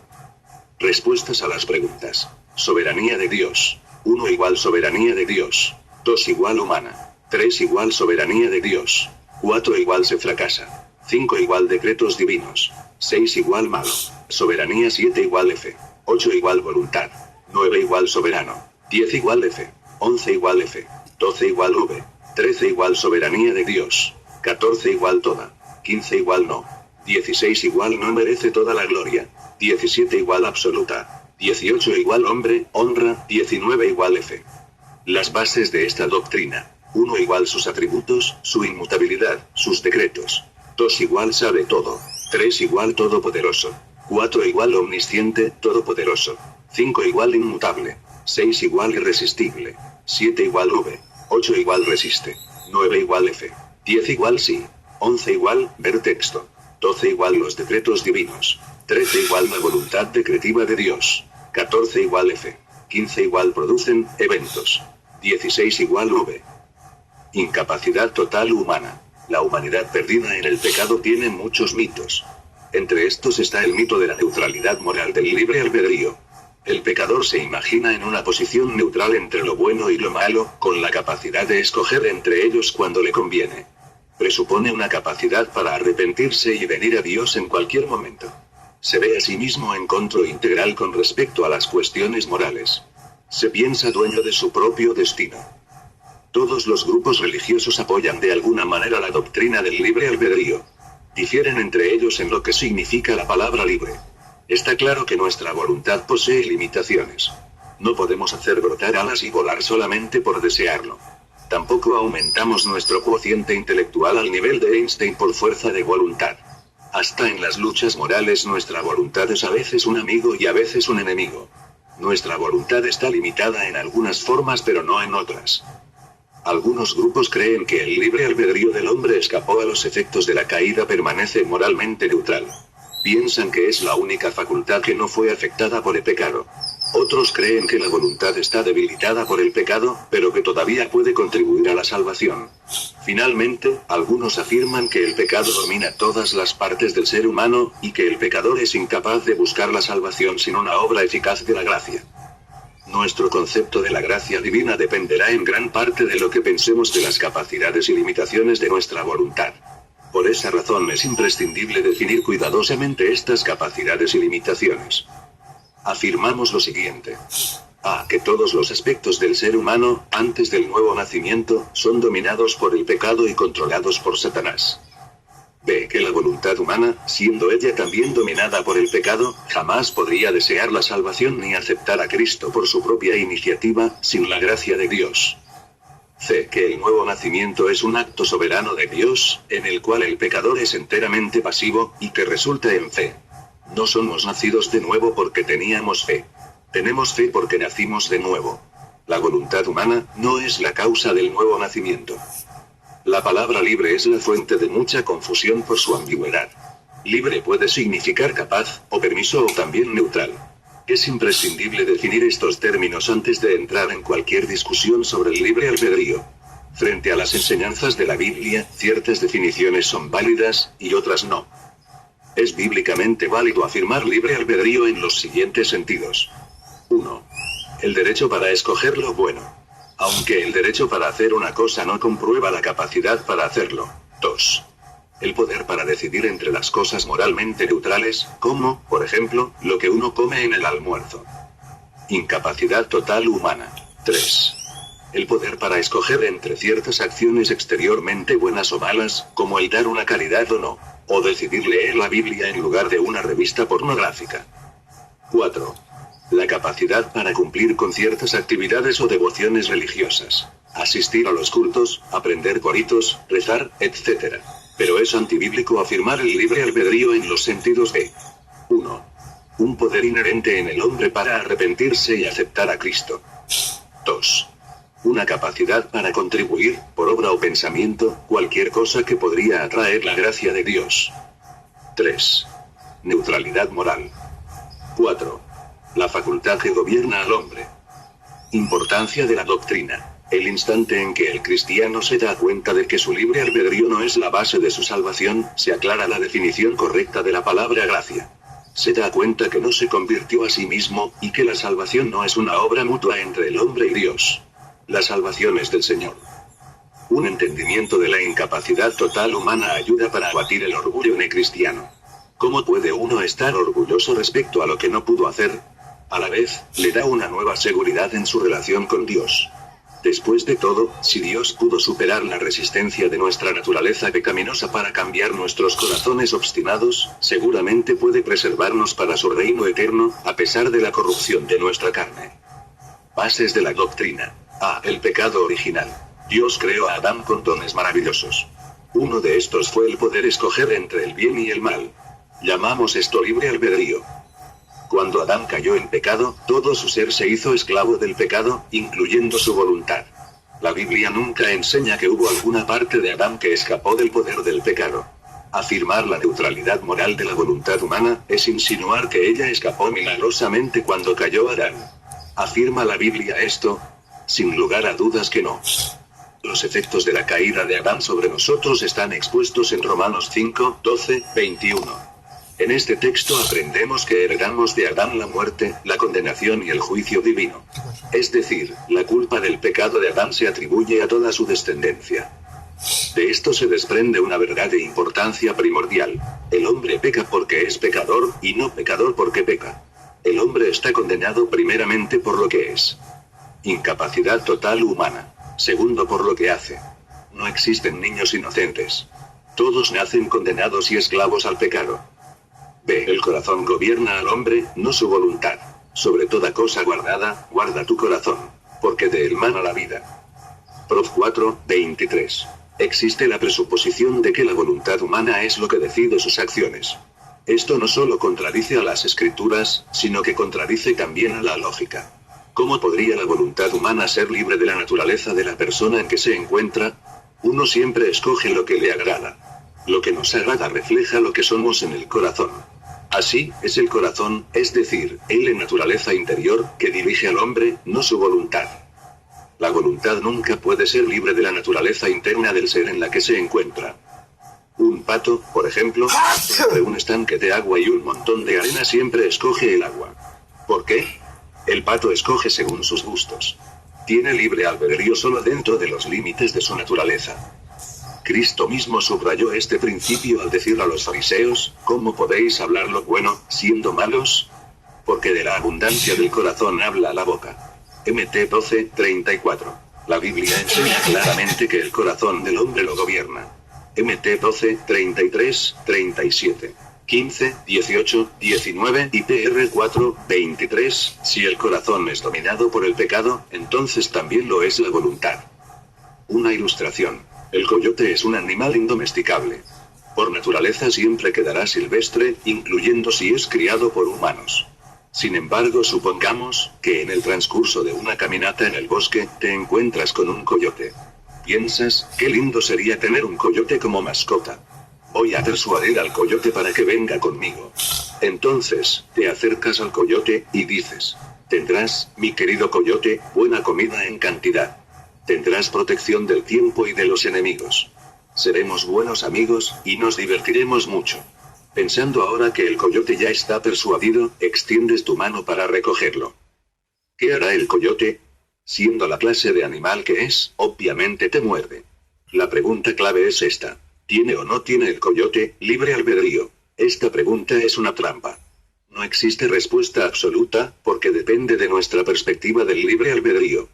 Respuestas a las preguntas. Soberanía de Dios. 1 igual soberanía de Dios. 2 igual humana. 3 igual soberanía de Dios. 4 igual se fracasa. 5 igual decretos divinos. 6 igual malo. Soberanía 7 igual F. 8 igual voluntad. 9 igual soberano. 10 igual F. 11 igual F. 12 igual V. 13 igual soberanía de Dios. 14 igual toda. 15 igual no. 16 igual no merece toda la gloria. 17 igual absoluta. 18 igual hombre, honra. 19 igual F. Las bases de esta doctrina. 1 igual sus atributos, su inmutabilidad, sus decretos. 2 igual sabe todo. 3 igual todopoderoso. 4 igual omnisciente, todopoderoso. 5 igual inmutable. 6 igual irresistible. 7 igual V. 8 igual resiste. 9 igual F. 10 igual sí. 11 igual ver texto. 12 igual los decretos divinos. 13 igual la voluntad decretiva de Dios. 14 igual F. 15 igual producen eventos. 16 igual V. Incapacidad total humana. La humanidad perdida en el pecado tiene muchos mitos. Entre estos está el mito de la neutralidad moral del libre albedrío. El pecador se imagina en una posición neutral entre lo bueno y lo malo, con la capacidad de escoger entre ellos cuando le conviene. Presupone una capacidad para arrepentirse y venir a Dios en cualquier momento. Se ve a sí mismo en control integral con respecto a las cuestiones morales. Se piensa dueño de su propio destino. Todos los grupos religiosos apoyan de alguna manera la doctrina del libre albedrío. Difieren entre ellos en lo que significa la palabra libre. Está claro que nuestra voluntad posee limitaciones. No podemos hacer brotar alas y volar solamente por desearlo. Tampoco aumentamos nuestro cociente intelectual al nivel de Einstein por fuerza de voluntad. Hasta en las luchas morales nuestra voluntad es a veces un amigo y a veces un enemigo. Nuestra voluntad está limitada en algunas formas pero no en otras. Algunos grupos creen que el libre albedrío del hombre escapó a los efectos de la caída, permanece moralmente neutral. Piensan que es la única facultad que no fue afectada por el pecado. Otros creen que la voluntad está debilitada por el pecado, pero que todavía puede contribuir a la salvación. Finalmente, algunos afirman que el pecado domina todas las partes del ser humano, y que el pecador es incapaz de buscar la salvación sin una obra eficaz de la gracia. Nuestro concepto de la gracia divina dependerá en gran parte de lo que pensemos de las capacidades y limitaciones de nuestra voluntad. Por esa razón es imprescindible definir cuidadosamente estas capacidades y limitaciones. Afirmamos lo siguiente. A. Que todos los aspectos del ser humano, antes del nuevo nacimiento, son dominados por el pecado y controlados por Satanás. B. Que la voluntad humana, siendo ella también dominada por el pecado, jamás podría desear la salvación ni aceptar a Cristo por su propia iniciativa, sin la gracia de Dios. C. Que el nuevo nacimiento es un acto soberano de Dios, en el cual el pecador es enteramente pasivo, y que resulta en fe. No somos nacidos de nuevo porque teníamos fe. Tenemos fe porque nacimos de nuevo. La voluntad humana no es la causa del nuevo nacimiento. La palabra libre es la fuente de mucha confusión por su ambigüedad. Libre puede significar capaz, o permiso o también neutral. Es imprescindible definir estos términos antes de entrar en cualquier discusión sobre el libre albedrío. Frente a las enseñanzas de la Biblia, ciertas definiciones son válidas, y otras no. Es bíblicamente válido afirmar libre albedrío en los siguientes sentidos. 1. El derecho para escoger lo bueno. Aunque el derecho para hacer una cosa no comprueba la capacidad para hacerlo. 2. El poder para decidir entre las cosas moralmente neutrales, como, por ejemplo, lo que uno come en el almuerzo. Incapacidad total humana. 3. El poder para escoger entre ciertas acciones exteriormente buenas o malas, como el dar una caridad o no, o decidir leer la Biblia en lugar de una revista pornográfica. 4. La capacidad para cumplir con ciertas actividades o devociones religiosas. Asistir a los cultos, aprender coritos, rezar, etc. Pero es antibíblico afirmar el libre albedrío en los sentidos de 1. Un poder inherente en el hombre para arrepentirse y aceptar a Cristo. 2. Una capacidad para contribuir, por obra o pensamiento, cualquier cosa que podría atraer la gracia de Dios. 3. Neutralidad moral. 4. La facultad que gobierna al hombre. Importancia de la doctrina. El instante en que el cristiano se da cuenta de que su libre albedrío no es la base de su salvación, se aclara la definición correcta de la palabra gracia. Se da cuenta que no se convirtió a sí mismo, y que la salvación no es una obra mutua entre el hombre y Dios. La salvación es del Señor. Un entendimiento de la incapacidad total humana ayuda para abatir el orgullo en el cristiano. ¿Cómo puede uno estar orgulloso respecto a lo que no pudo hacer? A la vez, le da una nueva seguridad en su relación con Dios. Después de todo, si Dios pudo superar la resistencia de nuestra naturaleza pecaminosa para cambiar nuestros corazones obstinados, seguramente puede preservarnos para su reino eterno, a pesar de la corrupción de nuestra carne. Bases de la doctrina. A. El pecado original. Dios creó a Adán con dones maravillosos. Uno de estos fue el poder escoger entre el bien y el mal. Llamamos esto libre albedrío. Cuando Adán cayó en pecado, todo su ser se hizo esclavo del pecado, incluyendo su voluntad. La Biblia nunca enseña que hubo alguna parte de Adán que escapó del poder del pecado. Afirmar la neutralidad moral de la voluntad humana es insinuar que ella escapó milagrosamente cuando cayó Adán. ¿Afirma la Biblia esto? Sin lugar a dudas que no. Los efectos de la caída de Adán sobre nosotros están expuestos en Romanos 5, 12, 21. En este texto aprendemos que heredamos de Adán la muerte, la condenación y el juicio divino. Es decir, la culpa del pecado de Adán se atribuye a toda su descendencia. De esto se desprende una verdad de importancia primordial. El hombre peca porque es pecador, y no pecador porque peca. El hombre está condenado primeramente por lo que es. Incapacidad total humana. Segundo, por lo que hace. No existen niños inocentes. Todos nacen condenados y esclavos al pecado. B. El corazón gobierna al hombre, no su voluntad. Sobre toda cosa guardada, guarda tu corazón, porque de él mana la vida. Prof. 4, 23. Existe la presuposición de que la voluntad humana es lo que decide sus acciones. Esto no solo contradice a las escrituras, sino que contradice también a la lógica. ¿Cómo podría la voluntad humana ser libre de la naturaleza de la persona en que se encuentra? Uno siempre escoge lo que le agrada. Lo que nos agrada refleja lo que somos en el corazón. Así, es el corazón, es decir, él en naturaleza interior, que dirige al hombre, no su voluntad. La voluntad nunca puede ser libre de la naturaleza interna del ser en la que se encuentra. Un pato, por ejemplo, sobre un estanque de agua y un montón de arena siempre escoge el agua. ¿Por qué? El pato escoge según sus gustos. Tiene libre albedrío solo dentro de los límites de su naturaleza. Cristo mismo subrayó este principio al decir a los fariseos, ¿cómo podéis hablar lo bueno, siendo malos? Porque de la abundancia del corazón habla la boca. Mt 12, 34. La Biblia enseña claramente que el corazón del hombre lo gobierna. Mt 12, 33, 37. 15, 18, 19 y Pr 4, 23, si el corazón es dominado por el pecado, entonces también lo es la voluntad. Una ilustración. El coyote es un animal indomesticable. Por naturaleza siempre quedará silvestre, incluyendo si es criado por humanos. Sin embargo, supongamos que en el transcurso de una caminata en el bosque, te encuentras con un coyote. Piensas, qué lindo sería tener un coyote como mascota. Voy a persuadir al coyote para que venga conmigo. Entonces, te acercas al coyote, y dices, tendrás, mi querido coyote, buena comida en cantidad. Tendrás protección del tiempo y de los enemigos. Seremos buenos amigos, y nos divertiremos mucho. Pensando ahora que el coyote ya está persuadido, extiendes tu mano para recogerlo. ¿Qué hará el coyote? Siendo la clase de animal que es, obviamente te muerde. La pregunta clave es esta. ¿Tiene o no tiene el coyote libre albedrío? Esta pregunta es una trampa. No existe respuesta absoluta, porque depende de nuestra perspectiva del libre albedrío.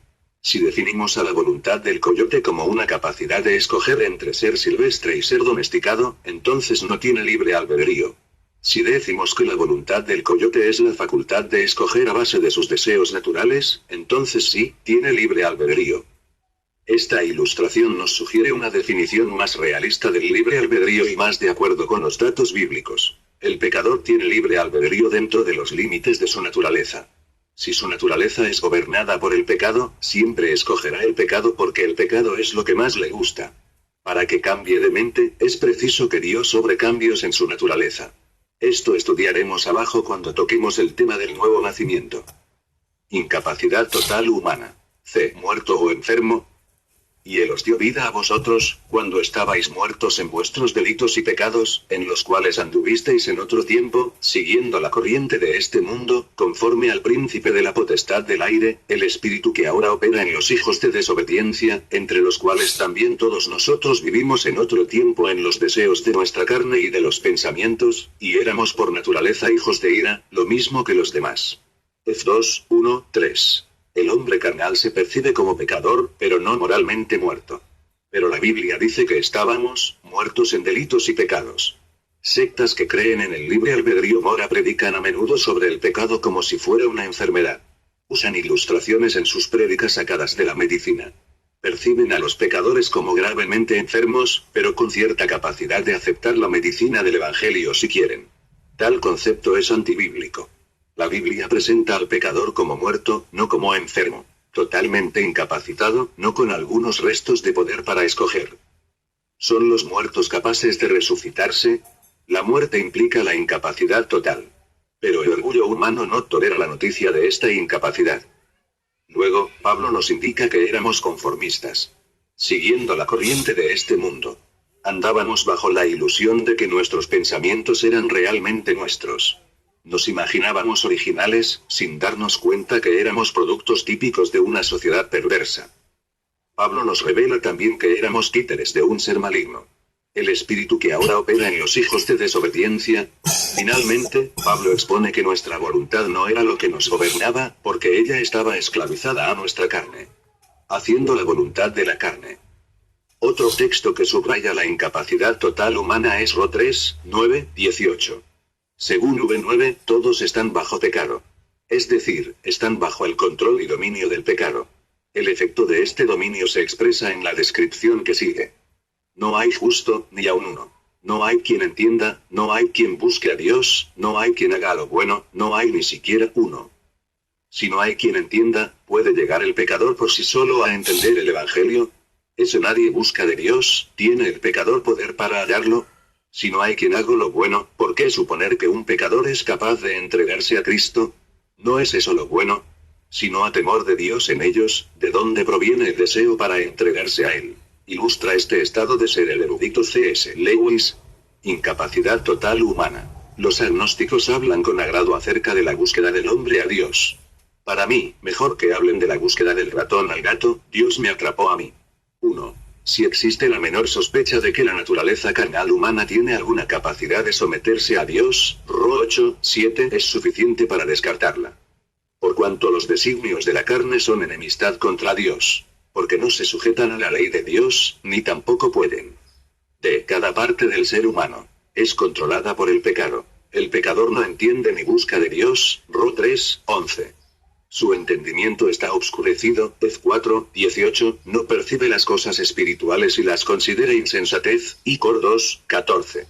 Si definimos a la voluntad del coyote como una capacidad de escoger entre ser silvestre y ser domesticado, entonces no tiene libre albedrío. Si decimos que la voluntad del coyote es la facultad de escoger a base de sus deseos naturales, entonces sí, tiene libre albedrío. Esta ilustración nos sugiere una definición más realista del libre albedrío y más de acuerdo con los datos bíblicos. El pecador tiene libre albedrío dentro de los límites de su naturaleza. Si su naturaleza es gobernada por el pecado, siempre escogerá el pecado porque el pecado es lo que más le gusta. Para que cambie de mente, es preciso que Dios obre cambios en su naturaleza. Esto estudiaremos abajo cuando toquemos el tema del nuevo nacimiento. Incapacidad total humana. C. Muerto o enfermo. Y Él os dio vida a vosotros, cuando estabais muertos en vuestros delitos y pecados, en los cuales anduvisteis en otro tiempo, siguiendo la corriente de este mundo, conforme al príncipe de la potestad del aire, el espíritu que ahora opera en los hijos de desobediencia, entre los cuales también todos nosotros vivimos en otro tiempo en los deseos de nuestra carne y de los pensamientos, y éramos por naturaleza hijos de ira, lo mismo que los demás. F2, 1, 3. El hombre carnal se percibe como pecador, pero no moralmente muerto. Pero la Biblia dice que estábamos muertos en delitos y pecados. Sectas que creen en el libre albedrío mora predican a menudo sobre el pecado como si fuera una enfermedad. Usan ilustraciones en sus prédicas sacadas de la medicina. Perciben a los pecadores como gravemente enfermos, pero con cierta capacidad de aceptar la medicina del Evangelio si quieren. Tal concepto es antibíblico. La Biblia presenta al pecador como muerto, no como enfermo. Totalmente incapacitado, no con algunos restos de poder para escoger. ¿Son los muertos capaces de resucitarse? La muerte implica la incapacidad total. Pero el orgullo humano no tolera la noticia de esta incapacidad. Luego, Pablo nos indica que éramos conformistas. Siguiendo la corriente de este mundo. Andábamos bajo la ilusión de que nuestros pensamientos eran realmente nuestros. Nos imaginábamos originales, sin darnos cuenta que éramos productos típicos de una sociedad perversa. Pablo nos revela también que éramos títeres de un ser maligno. El espíritu que ahora opera en los hijos de desobediencia. Finalmente, Pablo expone que nuestra voluntad no era lo que nos gobernaba, porque ella estaba esclavizada a nuestra carne. Haciendo la voluntad de la carne. Otro texto que subraya la incapacidad total humana es Ro 3, 9, 18. Según V9, todos están bajo pecado. Es decir, están bajo el control y dominio del pecado. El efecto de este dominio se expresa en la descripción que sigue. No hay justo, ni aun uno. No hay quien entienda, no hay quien busque a Dios, no hay quien haga lo bueno, no hay ni siquiera uno. Si no hay quien entienda, ¿puede llegar el pecador por sí solo a entender el Evangelio? ¿Eso nadie busca de Dios? ¿Tiene el pecador poder para hallarlo? Si no hay quien haga lo bueno, ¿por qué suponer que un pecador es capaz de entregarse a Cristo? ¿No es eso lo bueno? Si no a temor de Dios en ellos, ¿de dónde proviene el deseo para entregarse a Él? Ilustra este estado de ser el erudito C.S. Lewis. Incapacidad total humana. Los agnósticos hablan con agrado acerca de la búsqueda del hombre a Dios. Para mí, mejor que hablen de la búsqueda del ratón al gato, Dios me atrapó a mí. 1. Si existe la menor sospecha de que la naturaleza carnal humana tiene alguna capacidad de someterse a Dios, Ro 8, 7 es suficiente para descartarla. Por cuanto los designios de la carne son enemistad contra Dios. Porque no se sujetan a la ley de Dios, ni tampoco pueden. D. Cada parte del ser humano es controlada por el pecado. El pecador no entiende ni busca de Dios, Ro 3, 11. Su entendimiento está obscurecido, F4, 18, no percibe las cosas espirituales y las considera insensatez, Icor 2, 14.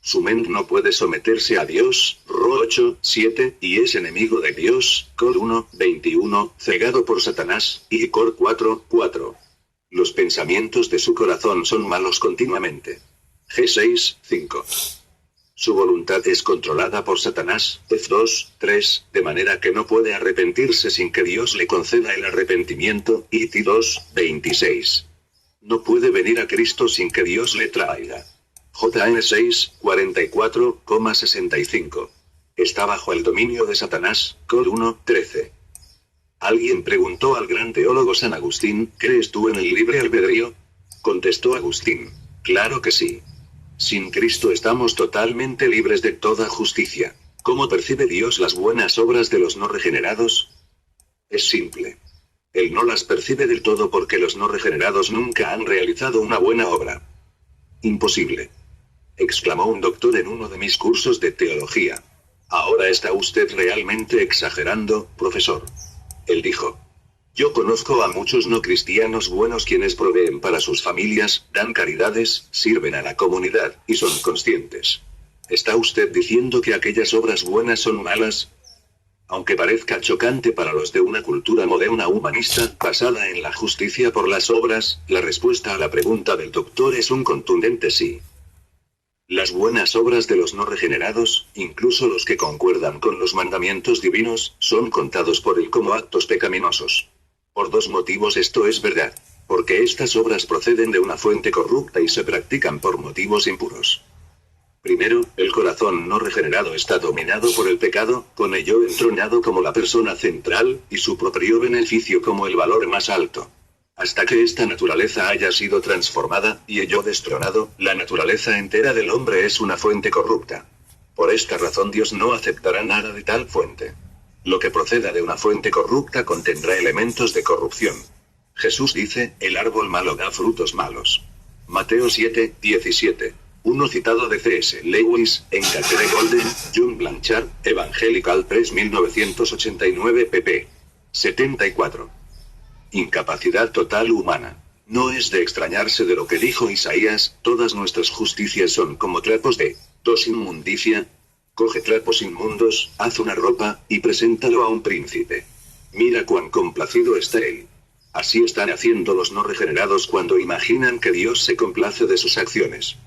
Su mente no puede someterse a Dios, Ro 8, 7, y es enemigo de Dios, Cor 1, 21, cegado por Satanás, Icor 4, 4. Los pensamientos de su corazón son malos continuamente. G6, 5. Su voluntad es controlada por Satanás, F2, 3, de manera que no puede arrepentirse sin que Dios le conceda el arrepentimiento, IT 2, 26. No puede venir a Cristo sin que Dios le traiga. JN 6, 44,65. Está bajo el dominio de Satanás, Cor 1, 13. Alguien preguntó al gran teólogo San Agustín, ¿crees tú en el libre albedrío? Contestó Agustín, claro que sí. Sin Cristo estamos totalmente libres de toda justicia. ¿Cómo percibe Dios las buenas obras de los no regenerados? Es simple. Él no las percibe del todo porque los no regenerados nunca han realizado una buena obra. Imposible. Exclamó un doctor en uno de mis cursos de teología. Ahora está usted realmente exagerando, profesor. Él dijo. Yo conozco a muchos no cristianos buenos quienes proveen para sus familias, dan caridades, sirven a la comunidad, y son conscientes. ¿Está usted diciendo que aquellas obras buenas son malas? Aunque parezca chocante para los de una cultura moderna humanista, basada en la justicia por las obras, la respuesta a la pregunta del doctor es un contundente sí. Las buenas obras de los no regenerados, incluso los que concuerdan con los mandamientos divinos, son contados por él como actos pecaminosos. Por dos motivos esto es verdad. Porque estas obras proceden de una fuente corrupta y se practican por motivos impuros. Primero, el corazón no regenerado está dominado por el pecado, con el yo entronado como la persona central, y su propio beneficio como el valor más alto. Hasta que esta naturaleza haya sido transformada, y el yo destronado, la naturaleza entera del hombre es una fuente corrupta. Por esta razón Dios no aceptará nada de tal fuente. Lo que proceda de una fuente corrupta contendrá elementos de corrupción. Jesús dice, el árbol malo da frutos malos. Mateo 7, 17. Uno citado de C.S. Lewis, en Catherine Golden, John Blanchard, Evangelical Press 1989 pp. 74. Incapacidad total humana. No es de extrañarse de lo que dijo Isaías, todas nuestras justicias son como trapos de 2 inmundicia. Coge trapos inmundos, haz una ropa, y preséntalo a un príncipe. Mira cuán complacido está él. Así están haciendo los no regenerados cuando imaginan que Dios se complace de sus acciones.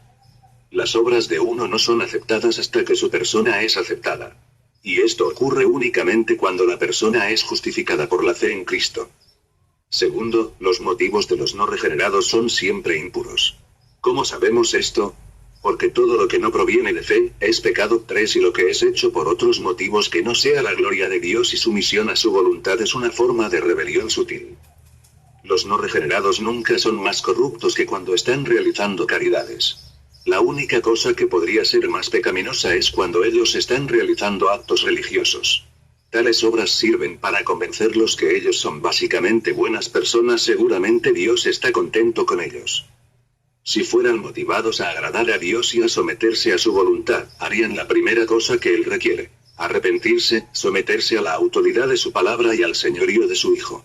Las obras de uno no son aceptadas hasta que su persona es aceptada. Y esto ocurre únicamente cuando la persona es justificada por la fe en Cristo. Segundo, los motivos de los no regenerados son siempre impuros. ¿Cómo sabemos esto? Porque todo lo que no proviene de fe, es pecado. 3 Y lo que es hecho por otros motivos que no sea la gloria de Dios y sumisión a su voluntad es una forma de rebelión sutil. Los no regenerados nunca son más corruptos que cuando están realizando caridades. La única cosa que podría ser más pecaminosa es cuando ellos están realizando actos religiosos. Tales obras sirven para convencerlos que ellos son básicamente buenas personas. Seguramente Dios está contento con ellos. Si fueran motivados a agradar a Dios y a someterse a su voluntad, harían la primera cosa que Él requiere: arrepentirse, someterse a la autoridad de su palabra y al señorío de su Hijo.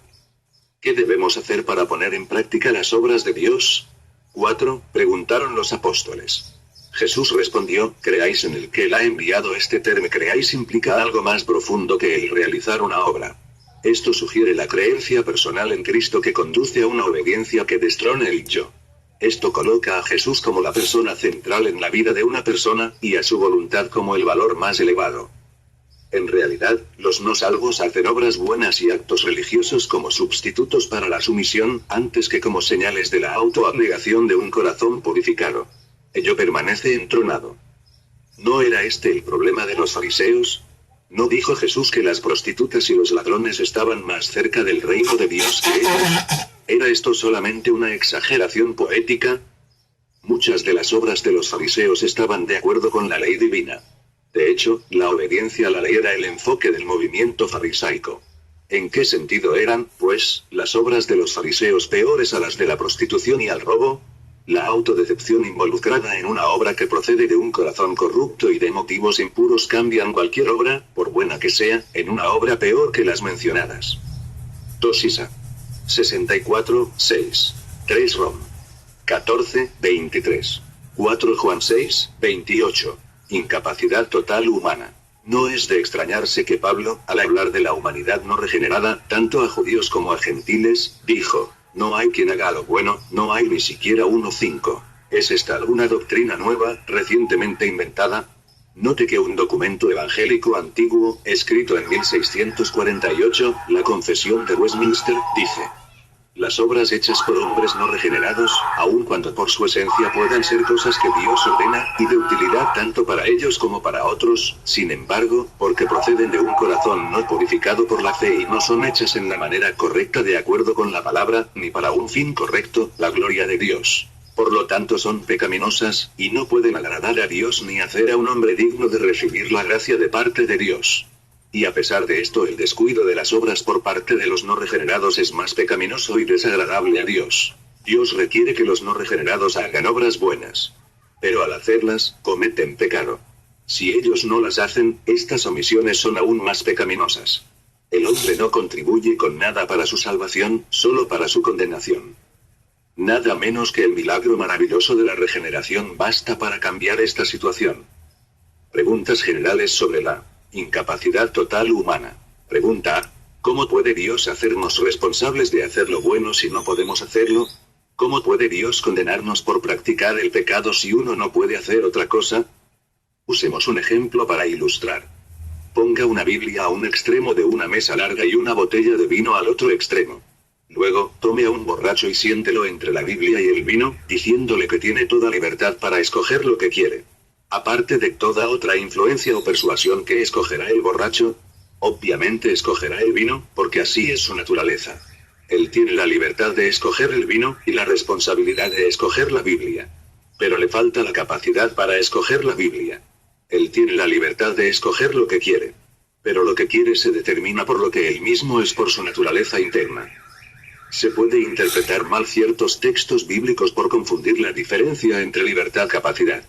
¿Qué debemos hacer para poner en práctica las obras de Dios? 4. Preguntaron los apóstoles. Jesús respondió, creáis en el que Él ha enviado. Este término creáis implica algo más profundo que el realizar una obra. Esto sugiere la creencia personal en Cristo que conduce a una obediencia que destrona el yo. Esto coloca a Jesús como la persona central en la vida de una persona, y a su voluntad como el valor más elevado. En realidad, los no salvos hacen obras buenas y actos religiosos como sustitutos para la sumisión, antes que como señales de la autoabnegación de un corazón purificado. Ello permanece entronado. ¿No era este el problema de los fariseos? ¿No dijo Jesús que las prostitutas y los ladrones estaban más cerca del reino de Dios que ellos? ¿Era esto solamente una exageración poética? Muchas de las obras de los fariseos estaban de acuerdo con la ley divina. De hecho, la obediencia a la ley era el enfoque del movimiento farisaico. ¿En qué sentido eran, pues, las obras de los fariseos peores a las de la prostitución y al robo? La autodecepción involucrada en una obra que procede de un corazón corrupto y de motivos impuros cambian cualquier obra, por buena que sea, en una obra peor que las mencionadas. 2 Isa 64, 6. 3 Rom 14, 23. 4 Juan 6, 28. Incapacidad total humana. No es de extrañarse que Pablo, al hablar de la humanidad no regenerada, tanto a judíos como a gentiles, dijo, no hay quien haga lo bueno, no hay ni siquiera uno. 5. ¿Es esta alguna doctrina nueva, recientemente inventada? Note que un documento evangélico antiguo, escrito en 1648, la Confesión de Westminster, dice: las obras hechas por hombres no regenerados, aun cuando por su esencia puedan ser cosas que Dios ordena, y de utilidad tanto para ellos como para otros, sin embargo, porque proceden de un corazón no purificado por la fe y no son hechas en la manera correcta de acuerdo con la palabra, ni para un fin correcto, la gloria de Dios. Por lo tanto son pecaminosas, y no pueden agradar a Dios ni hacer a un hombre digno de recibir la gracia de parte de Dios. Y a pesar de esto, el descuido de las obras por parte de los no regenerados es más pecaminoso y desagradable a Dios. Dios requiere que los no regenerados hagan obras buenas. Pero al hacerlas, cometen pecado. Si ellos no las hacen, estas omisiones son aún más pecaminosas. El hombre no contribuye con nada para su salvación, solo para su condenación. Nada menos que el milagro maravilloso de la regeneración basta para cambiar esta situación. Preguntas generales sobre la incapacidad total humana. Pregunta A. ¿Cómo puede Dios hacernos responsables de hacer lo bueno si no podemos hacerlo? ¿Cómo puede Dios condenarnos por practicar el pecado si uno no puede hacer otra cosa? Usemos un ejemplo para ilustrar. Ponga una Biblia a un extremo de una mesa larga y una botella de vino al otro extremo. Luego, tome a un borracho y siéntelo entre la Biblia y el vino, diciéndole que tiene toda libertad para escoger lo que quiere. Aparte de toda otra influencia o persuasión que escogerá el borracho, obviamente escogerá el vino, porque así es su naturaleza. Él tiene la libertad de escoger el vino, y la responsabilidad de escoger la Biblia. Pero le falta la capacidad para escoger la Biblia. Él tiene la libertad de escoger lo que quiere. Pero lo que quiere se determina por lo que él mismo es por su naturaleza interna. Se puede interpretar mal ciertos textos bíblicos por confundir la diferencia entre libertad y capacidad.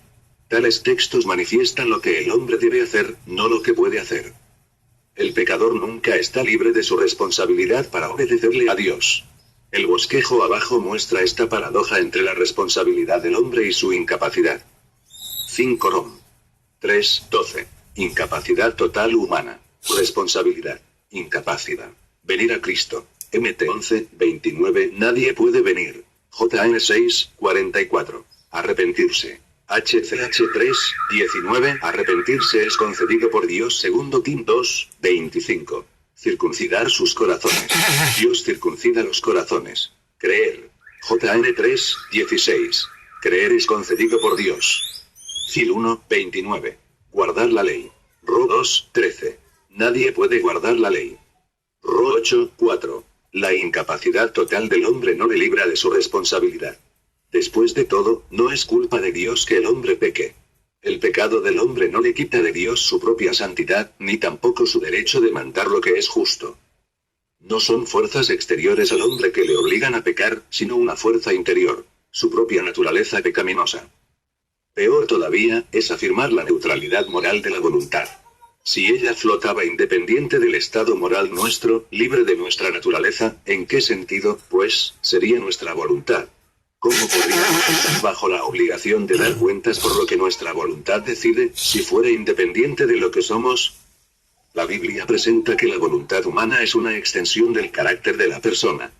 Tales textos manifiestan lo que el hombre debe hacer, no lo que puede hacer. El pecador nunca está libre de su responsabilidad para obedecerle a Dios. El bosquejo abajo muestra esta paradoja entre la responsabilidad del hombre y su incapacidad. 5 Rom. 3:12. Incapacidad total humana. Responsabilidad. Incapacidad. Venir a Cristo. MT 11:29. Nadie puede venir. JN 6:44. Arrepentirse. HCH 3:19. Arrepentirse es concedido por Dios. Segundo Tim 2:25. Circuncidar sus corazones. Dios circuncida los corazones. Creer. JN 3:16. Creer es concedido por Dios. Cil 1:29. Guardar la ley. Ro 2:13. Nadie puede guardar la ley. Ro 8:4. La incapacidad total del hombre no le libra de su responsabilidad. Después de todo, no es culpa de Dios que el hombre peque. El pecado del hombre no le quita de Dios su propia santidad, ni tampoco su derecho de mandar lo que es justo. No son fuerzas exteriores al hombre que le obligan a pecar, sino una fuerza interior, su propia naturaleza pecaminosa. Peor todavía, es afirmar la neutralidad moral de la voluntad. Si ella flotaba independiente del estado moral nuestro, libre de nuestra naturaleza, ¿en qué sentido, pues, sería nuestra voluntad? ¿Cómo podríamos estar bajo la obligación de dar cuentas por lo que nuestra voluntad decide, si fuera independiente de lo que somos? La Biblia presenta que la voluntad humana es una extensión del carácter de la persona.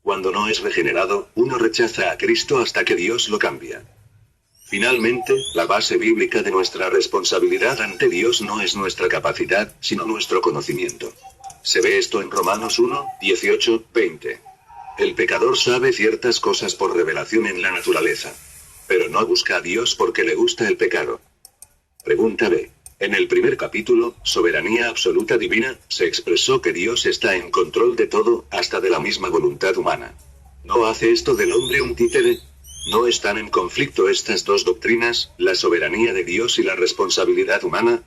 Cuando no es regenerado, uno rechaza a Cristo hasta que Dios lo cambia. Finalmente, la base bíblica de nuestra responsabilidad ante Dios no es nuestra capacidad, sino nuestro conocimiento. Se ve esto en Romanos 1:18-20. El pecador sabe ciertas cosas por revelación en la naturaleza. Pero no busca a Dios porque le gusta el pecado. Pregunta B. En el primer capítulo, Soberanía Absoluta Divina, se expresó que Dios está en control de todo, hasta de la misma voluntad humana. ¿No hace esto del hombre un títere? ¿No están en conflicto estas dos doctrinas, la soberanía de Dios y la responsabilidad humana?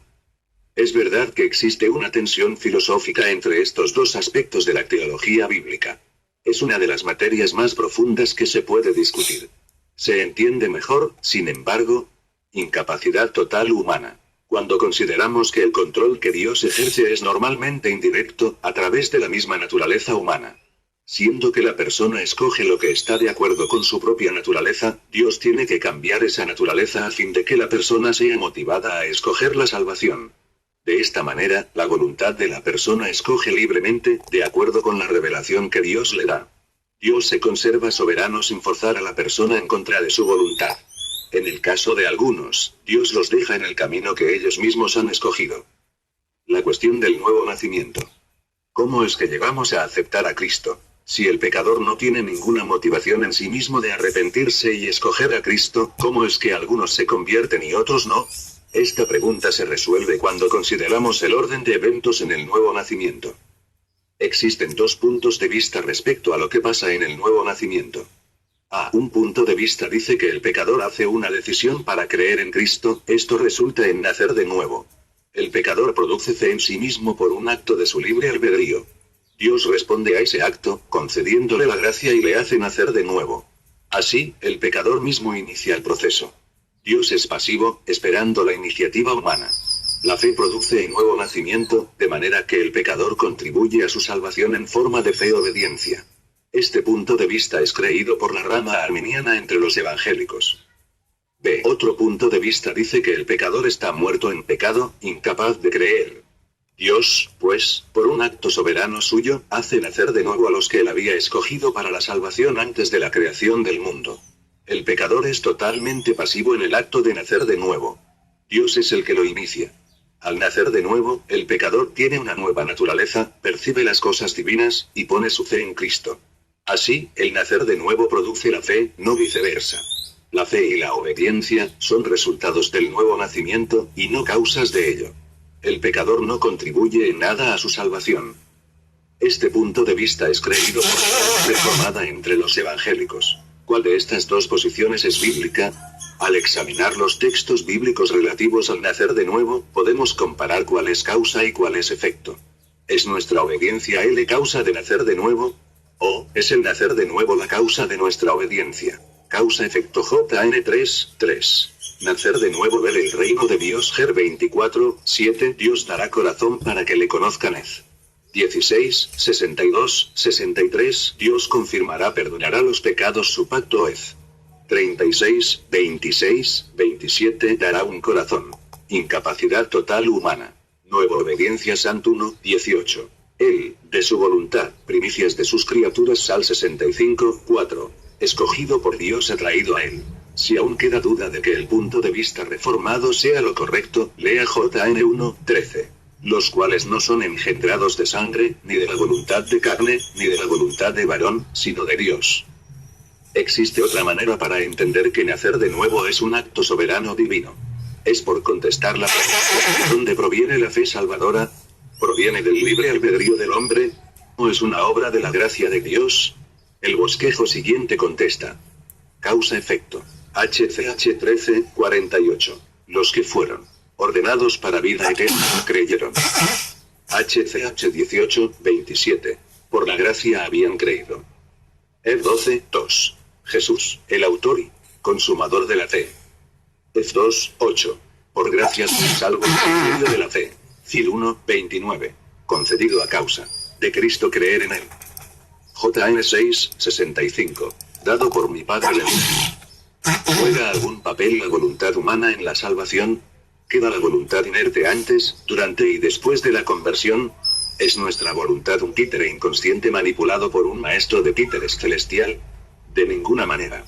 Es verdad que existe una tensión filosófica entre estos dos aspectos de la teología bíblica. Es una de las materias más profundas que se puede discutir. Se entiende mejor, sin embargo, incapacidad total humana, cuando consideramos que el control que Dios ejerce es normalmente indirecto, a través de la misma naturaleza humana. Siendo que la persona escoge lo que está de acuerdo con su propia naturaleza, Dios tiene que cambiar esa naturaleza a fin de que la persona sea motivada a escoger la salvación. De esta manera, la voluntad de la persona escoge libremente, de acuerdo con la revelación que Dios le da. Dios se conserva soberano sin forzar a la persona en contra de su voluntad. En el caso de algunos, Dios los deja en el camino que ellos mismos han escogido. La cuestión del nuevo nacimiento. ¿Cómo es que llegamos a aceptar a Cristo? Si el pecador no tiene ninguna motivación en sí mismo de arrepentirse y escoger a Cristo, ¿cómo es que algunos se convierten y otros no? Esta pregunta se resuelve cuando consideramos el orden de eventos en el nuevo nacimiento. Existen dos puntos de vista respecto a lo que pasa en el nuevo nacimiento. A. Un punto de vista dice que el pecador hace una decisión para creer en Cristo, esto resulta en nacer de nuevo. El pecador produce fe en sí mismo por un acto de su libre albedrío. Dios responde a ese acto, concediéndole la gracia y le hace nacer de nuevo. Así, el pecador mismo inicia el proceso. Dios es pasivo, esperando la iniciativa humana. La fe produce el nuevo nacimiento, de manera que el pecador contribuye a su salvación en forma de fe-obediencia. Este punto de vista es creído por la rama arminiana entre los evangélicos. B. Otro punto de vista dice que el pecador está muerto en pecado, incapaz de creer. Dios, pues, por un acto soberano suyo, hace nacer de nuevo a los que él había escogido para la salvación antes de la creación del mundo. El pecador es totalmente pasivo en el acto de nacer de nuevo. Dios es el que lo inicia. Al nacer de nuevo, el pecador tiene una nueva naturaleza, percibe las cosas divinas, y pone su fe en Cristo. Así, el nacer de nuevo produce la fe, no viceversa. La fe y la obediencia son resultados del nuevo nacimiento, y no causas de ello. El pecador no contribuye en nada a su salvación. Este punto de vista es creído por la reformada entre los evangélicos. ¿Cuál de estas dos posiciones es bíblica? Al examinar los textos bíblicos relativos al nacer de nuevo, podemos comparar cuál es causa y cuál es efecto. ¿Es nuestra obediencia a él causa de nacer de nuevo? ¿O es el nacer de nuevo la causa de nuestra obediencia? Causa-efecto JN 3:3. Nacer de nuevo, ver el reino de Dios. Ger 24:7. Dios dará corazón para que le conozcan. 16, 62, 63. Dios confirmará, perdonará los pecados su pacto. 36, 26, 27. Dará un corazón. Incapacidad total humana. Nueva obediencia. Sant 1, 18. Él, de su voluntad, primicias de sus criaturas. Sal 65, 4. Escogido por Dios, atraído a él. Si aún queda duda de que el punto de vista reformado sea lo correcto, lea JN 1:13. Los cuales no son engendrados de sangre, ni de la voluntad de carne, ni de la voluntad de varón, sino de Dios. Existe otra manera para entender que nacer de nuevo es un acto soberano divino. Es por contestar la pregunta: ¿de dónde proviene la fe salvadora? ¿Proviene del libre albedrío del hombre? ¿O es una obra de la gracia de Dios? El bosquejo siguiente contesta. Causa-efecto. HCH 13:48. Los que fueron ordenados para vida eterna creyeron. HCH 18:27. Por la gracia habían creído. 12:2. Jesús, el autor y consumador de la fe. 2:8. Por gracia sois salvos por medio de la fe. Cil 1:29. Concedido a causa de Cristo creer en él. JN 6:65. Dado por mi Padre el Mismo. ¿Juega algún papel la voluntad humana en la salvación? ¿Queda la voluntad inerte antes, durante y después de la conversión? ¿Es nuestra voluntad un títere inconsciente manipulado por un maestro de títeres celestial? De ninguna manera.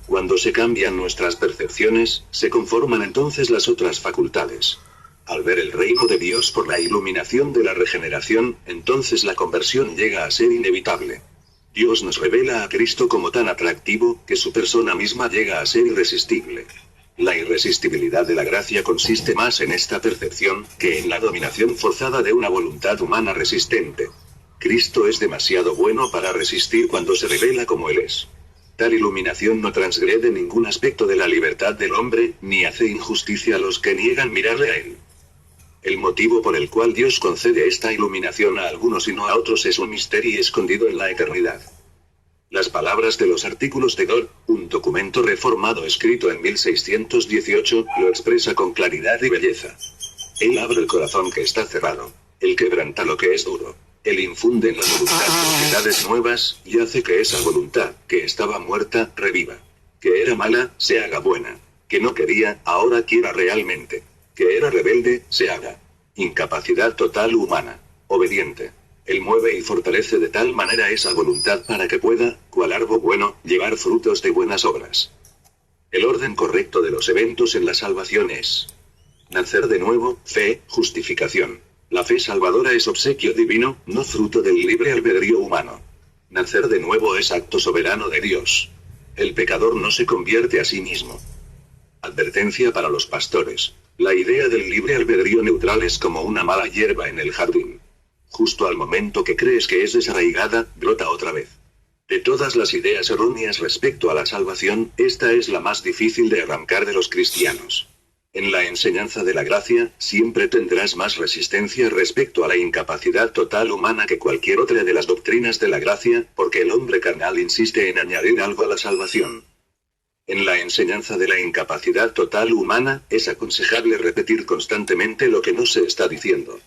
Cuando se cambian nuestras percepciones, se conforman entonces las otras facultades. Al ver el reino de Dios por la iluminación de la regeneración, entonces la conversión llega a ser inevitable. Dios nos revela a Cristo como tan atractivo, que su persona misma llega a ser irresistible. La irresistibilidad de la gracia consiste más en esta percepción, que en la dominación forzada de una voluntad humana resistente. Cristo es demasiado bueno para resistir cuando se revela como Él es. Tal iluminación no transgrede ningún aspecto de la libertad del hombre, ni hace injusticia a los que niegan mirarle a Él. El motivo por el cual Dios concede esta iluminación a algunos y no a otros es un misterio escondido en la eternidad. Las palabras de los artículos de Dor, un documento reformado escrito en 1618, lo expresa con claridad y belleza. Él abre el corazón que está cerrado. Él quebranta lo que es duro. Él infunde en la voluntad propiedades nuevas, y hace que esa voluntad, que estaba muerta, reviva. Que era mala, se haga buena. Que no quería, ahora quiera realmente. Que era rebelde, se haga. Incapacidad total humana. Obediente. Él mueve y fortalece de tal manera esa voluntad para que pueda, cual árbol bueno, llevar frutos de buenas obras. El orden correcto de los eventos en la salvación es: nacer de nuevo, fe, justificación. La fe salvadora es obsequio divino, no fruto del libre albedrío humano. Nacer de nuevo es acto soberano de Dios. El pecador no se convierte a sí mismo. Advertencia para los pastores. La idea del libre albedrío neutral es como una mala hierba en el jardín. Justo al momento que crees que es desarraigada, brota otra vez. De todas las ideas erróneas respecto a la salvación, esta es la más difícil de arrancar de los cristianos. En la enseñanza de la gracia, siempre tendrás más resistencia respecto a la incapacidad total humana que cualquier otra de las doctrinas de la gracia, porque el hombre carnal insiste en añadir algo a la salvación. En la enseñanza de la incapacidad total humana, es aconsejable repetir constantemente lo que no se está diciendo.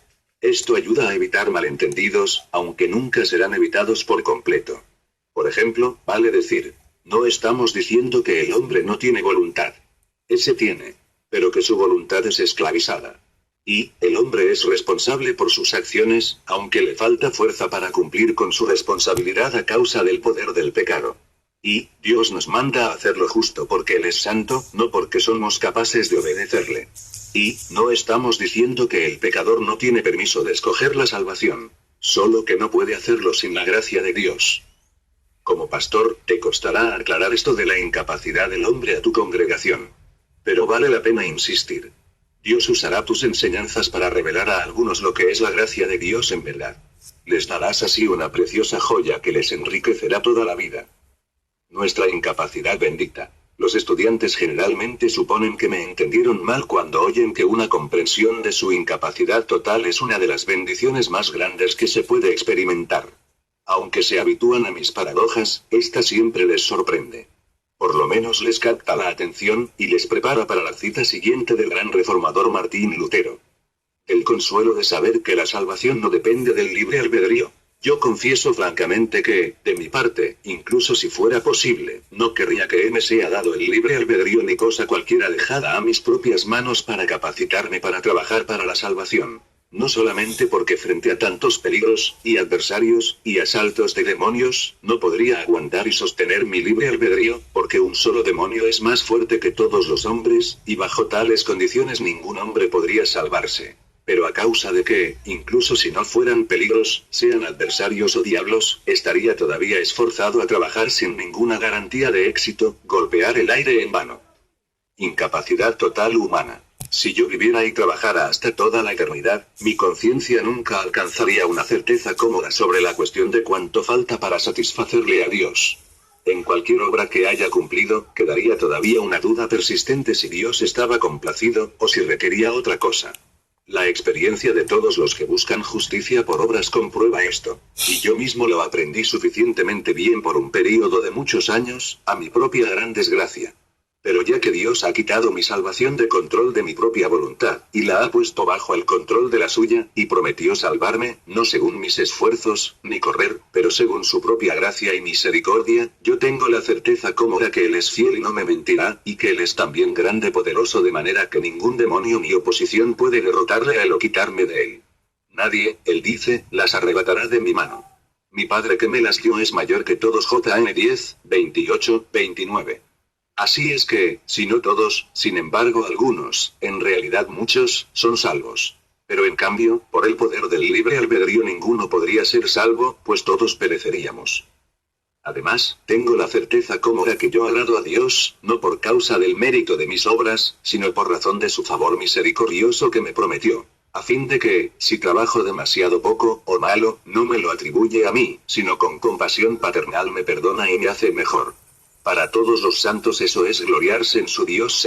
Esto ayuda a evitar malentendidos, aunque nunca serán evitados por completo. Por ejemplo, vale decir: no estamos diciendo que el hombre no tiene voluntad. Ese tiene. Pero que su voluntad es esclavizada. Y, el hombre es responsable por sus acciones, aunque le falta fuerza para cumplir con su responsabilidad a causa del poder del pecado. Y, Dios nos manda a hacer lo justo porque Él es santo, no porque somos capaces de obedecerle. Y, no estamos diciendo que el pecador no tiene permiso de escoger la salvación. Solo que no puede hacerlo sin la gracia de Dios. Como pastor, te costará aclarar esto de la incapacidad del hombre a tu congregación. Pero vale la pena insistir. Dios usará tus enseñanzas para revelar a algunos lo que es la gracia de Dios en verdad. Les darás así una preciosa joya que les enriquecerá toda la vida. Nuestra incapacidad bendita. Los estudiantes generalmente suponen que me entendieron mal cuando oyen que una comprensión de su incapacidad total es una de las bendiciones más grandes que se puede experimentar. Aunque se habitúan a mis paradojas, esta siempre les sorprende. Por lo menos les capta la atención, y les prepara para la cita siguiente del gran reformador Martín Lutero. El consuelo de saber que la salvación no depende del libre albedrío. Yo confieso francamente que, de mi parte, incluso si fuera posible, no querría que me sea dado el libre albedrío ni cosa cualquiera dejada a mis propias manos para capacitarme para trabajar para la salvación. No solamente porque frente a tantos peligros, y adversarios, y asaltos de demonios, no podría aguantar y sostener mi libre albedrío, porque un solo demonio es más fuerte que todos los hombres, y bajo tales condiciones ningún hombre podría salvarse. Pero a causa de que, incluso si no fueran peligros, sean adversarios o diablos, estaría todavía esforzado a trabajar sin ninguna garantía de éxito, golpear el aire en vano. Incapacidad total humana. Si yo viviera y trabajara hasta toda la eternidad, mi conciencia nunca alcanzaría una certeza cómoda sobre la cuestión de cuánto falta para satisfacerle a Dios. En cualquier obra que haya cumplido, quedaría todavía una duda persistente si Dios estaba complacido, o si requería otra cosa. La experiencia de todos los que buscan justicia por obras comprueba esto, y yo mismo lo aprendí suficientemente bien por un período de muchos años, a mi propia gran desgracia. Pero ya que Dios ha quitado mi salvación de control de mi propia voluntad, y la ha puesto bajo el control de la suya, y prometió salvarme, no según mis esfuerzos, ni correr, pero según su propia gracia y misericordia, yo tengo la certeza cómoda que Él es fiel y no me mentirá, y que Él es también grande poderoso de manera que ningún demonio ni oposición puede derrotarle a Él o quitarme de Él. Nadie, Él dice, las arrebatará de mi mano. Mi Padre que me las dio es mayor que todos. J.N. 10, 28, 29. Así es que, si no todos, sin embargo algunos, en realidad muchos, son salvos. Pero en cambio, por el poder del libre albedrío ninguno podría ser salvo, pues todos pereceríamos. Además, tengo la certeza cómoda que yo agrado a Dios, no por causa del mérito de mis obras, sino por razón de su favor misericordioso que me prometió. A fin de que, si trabajo demasiado poco, o malo, no me lo atribuye a mí, sino con compasión paternal me perdona y me hace mejor. Para todos los santos eso es gloriarse en su Dios.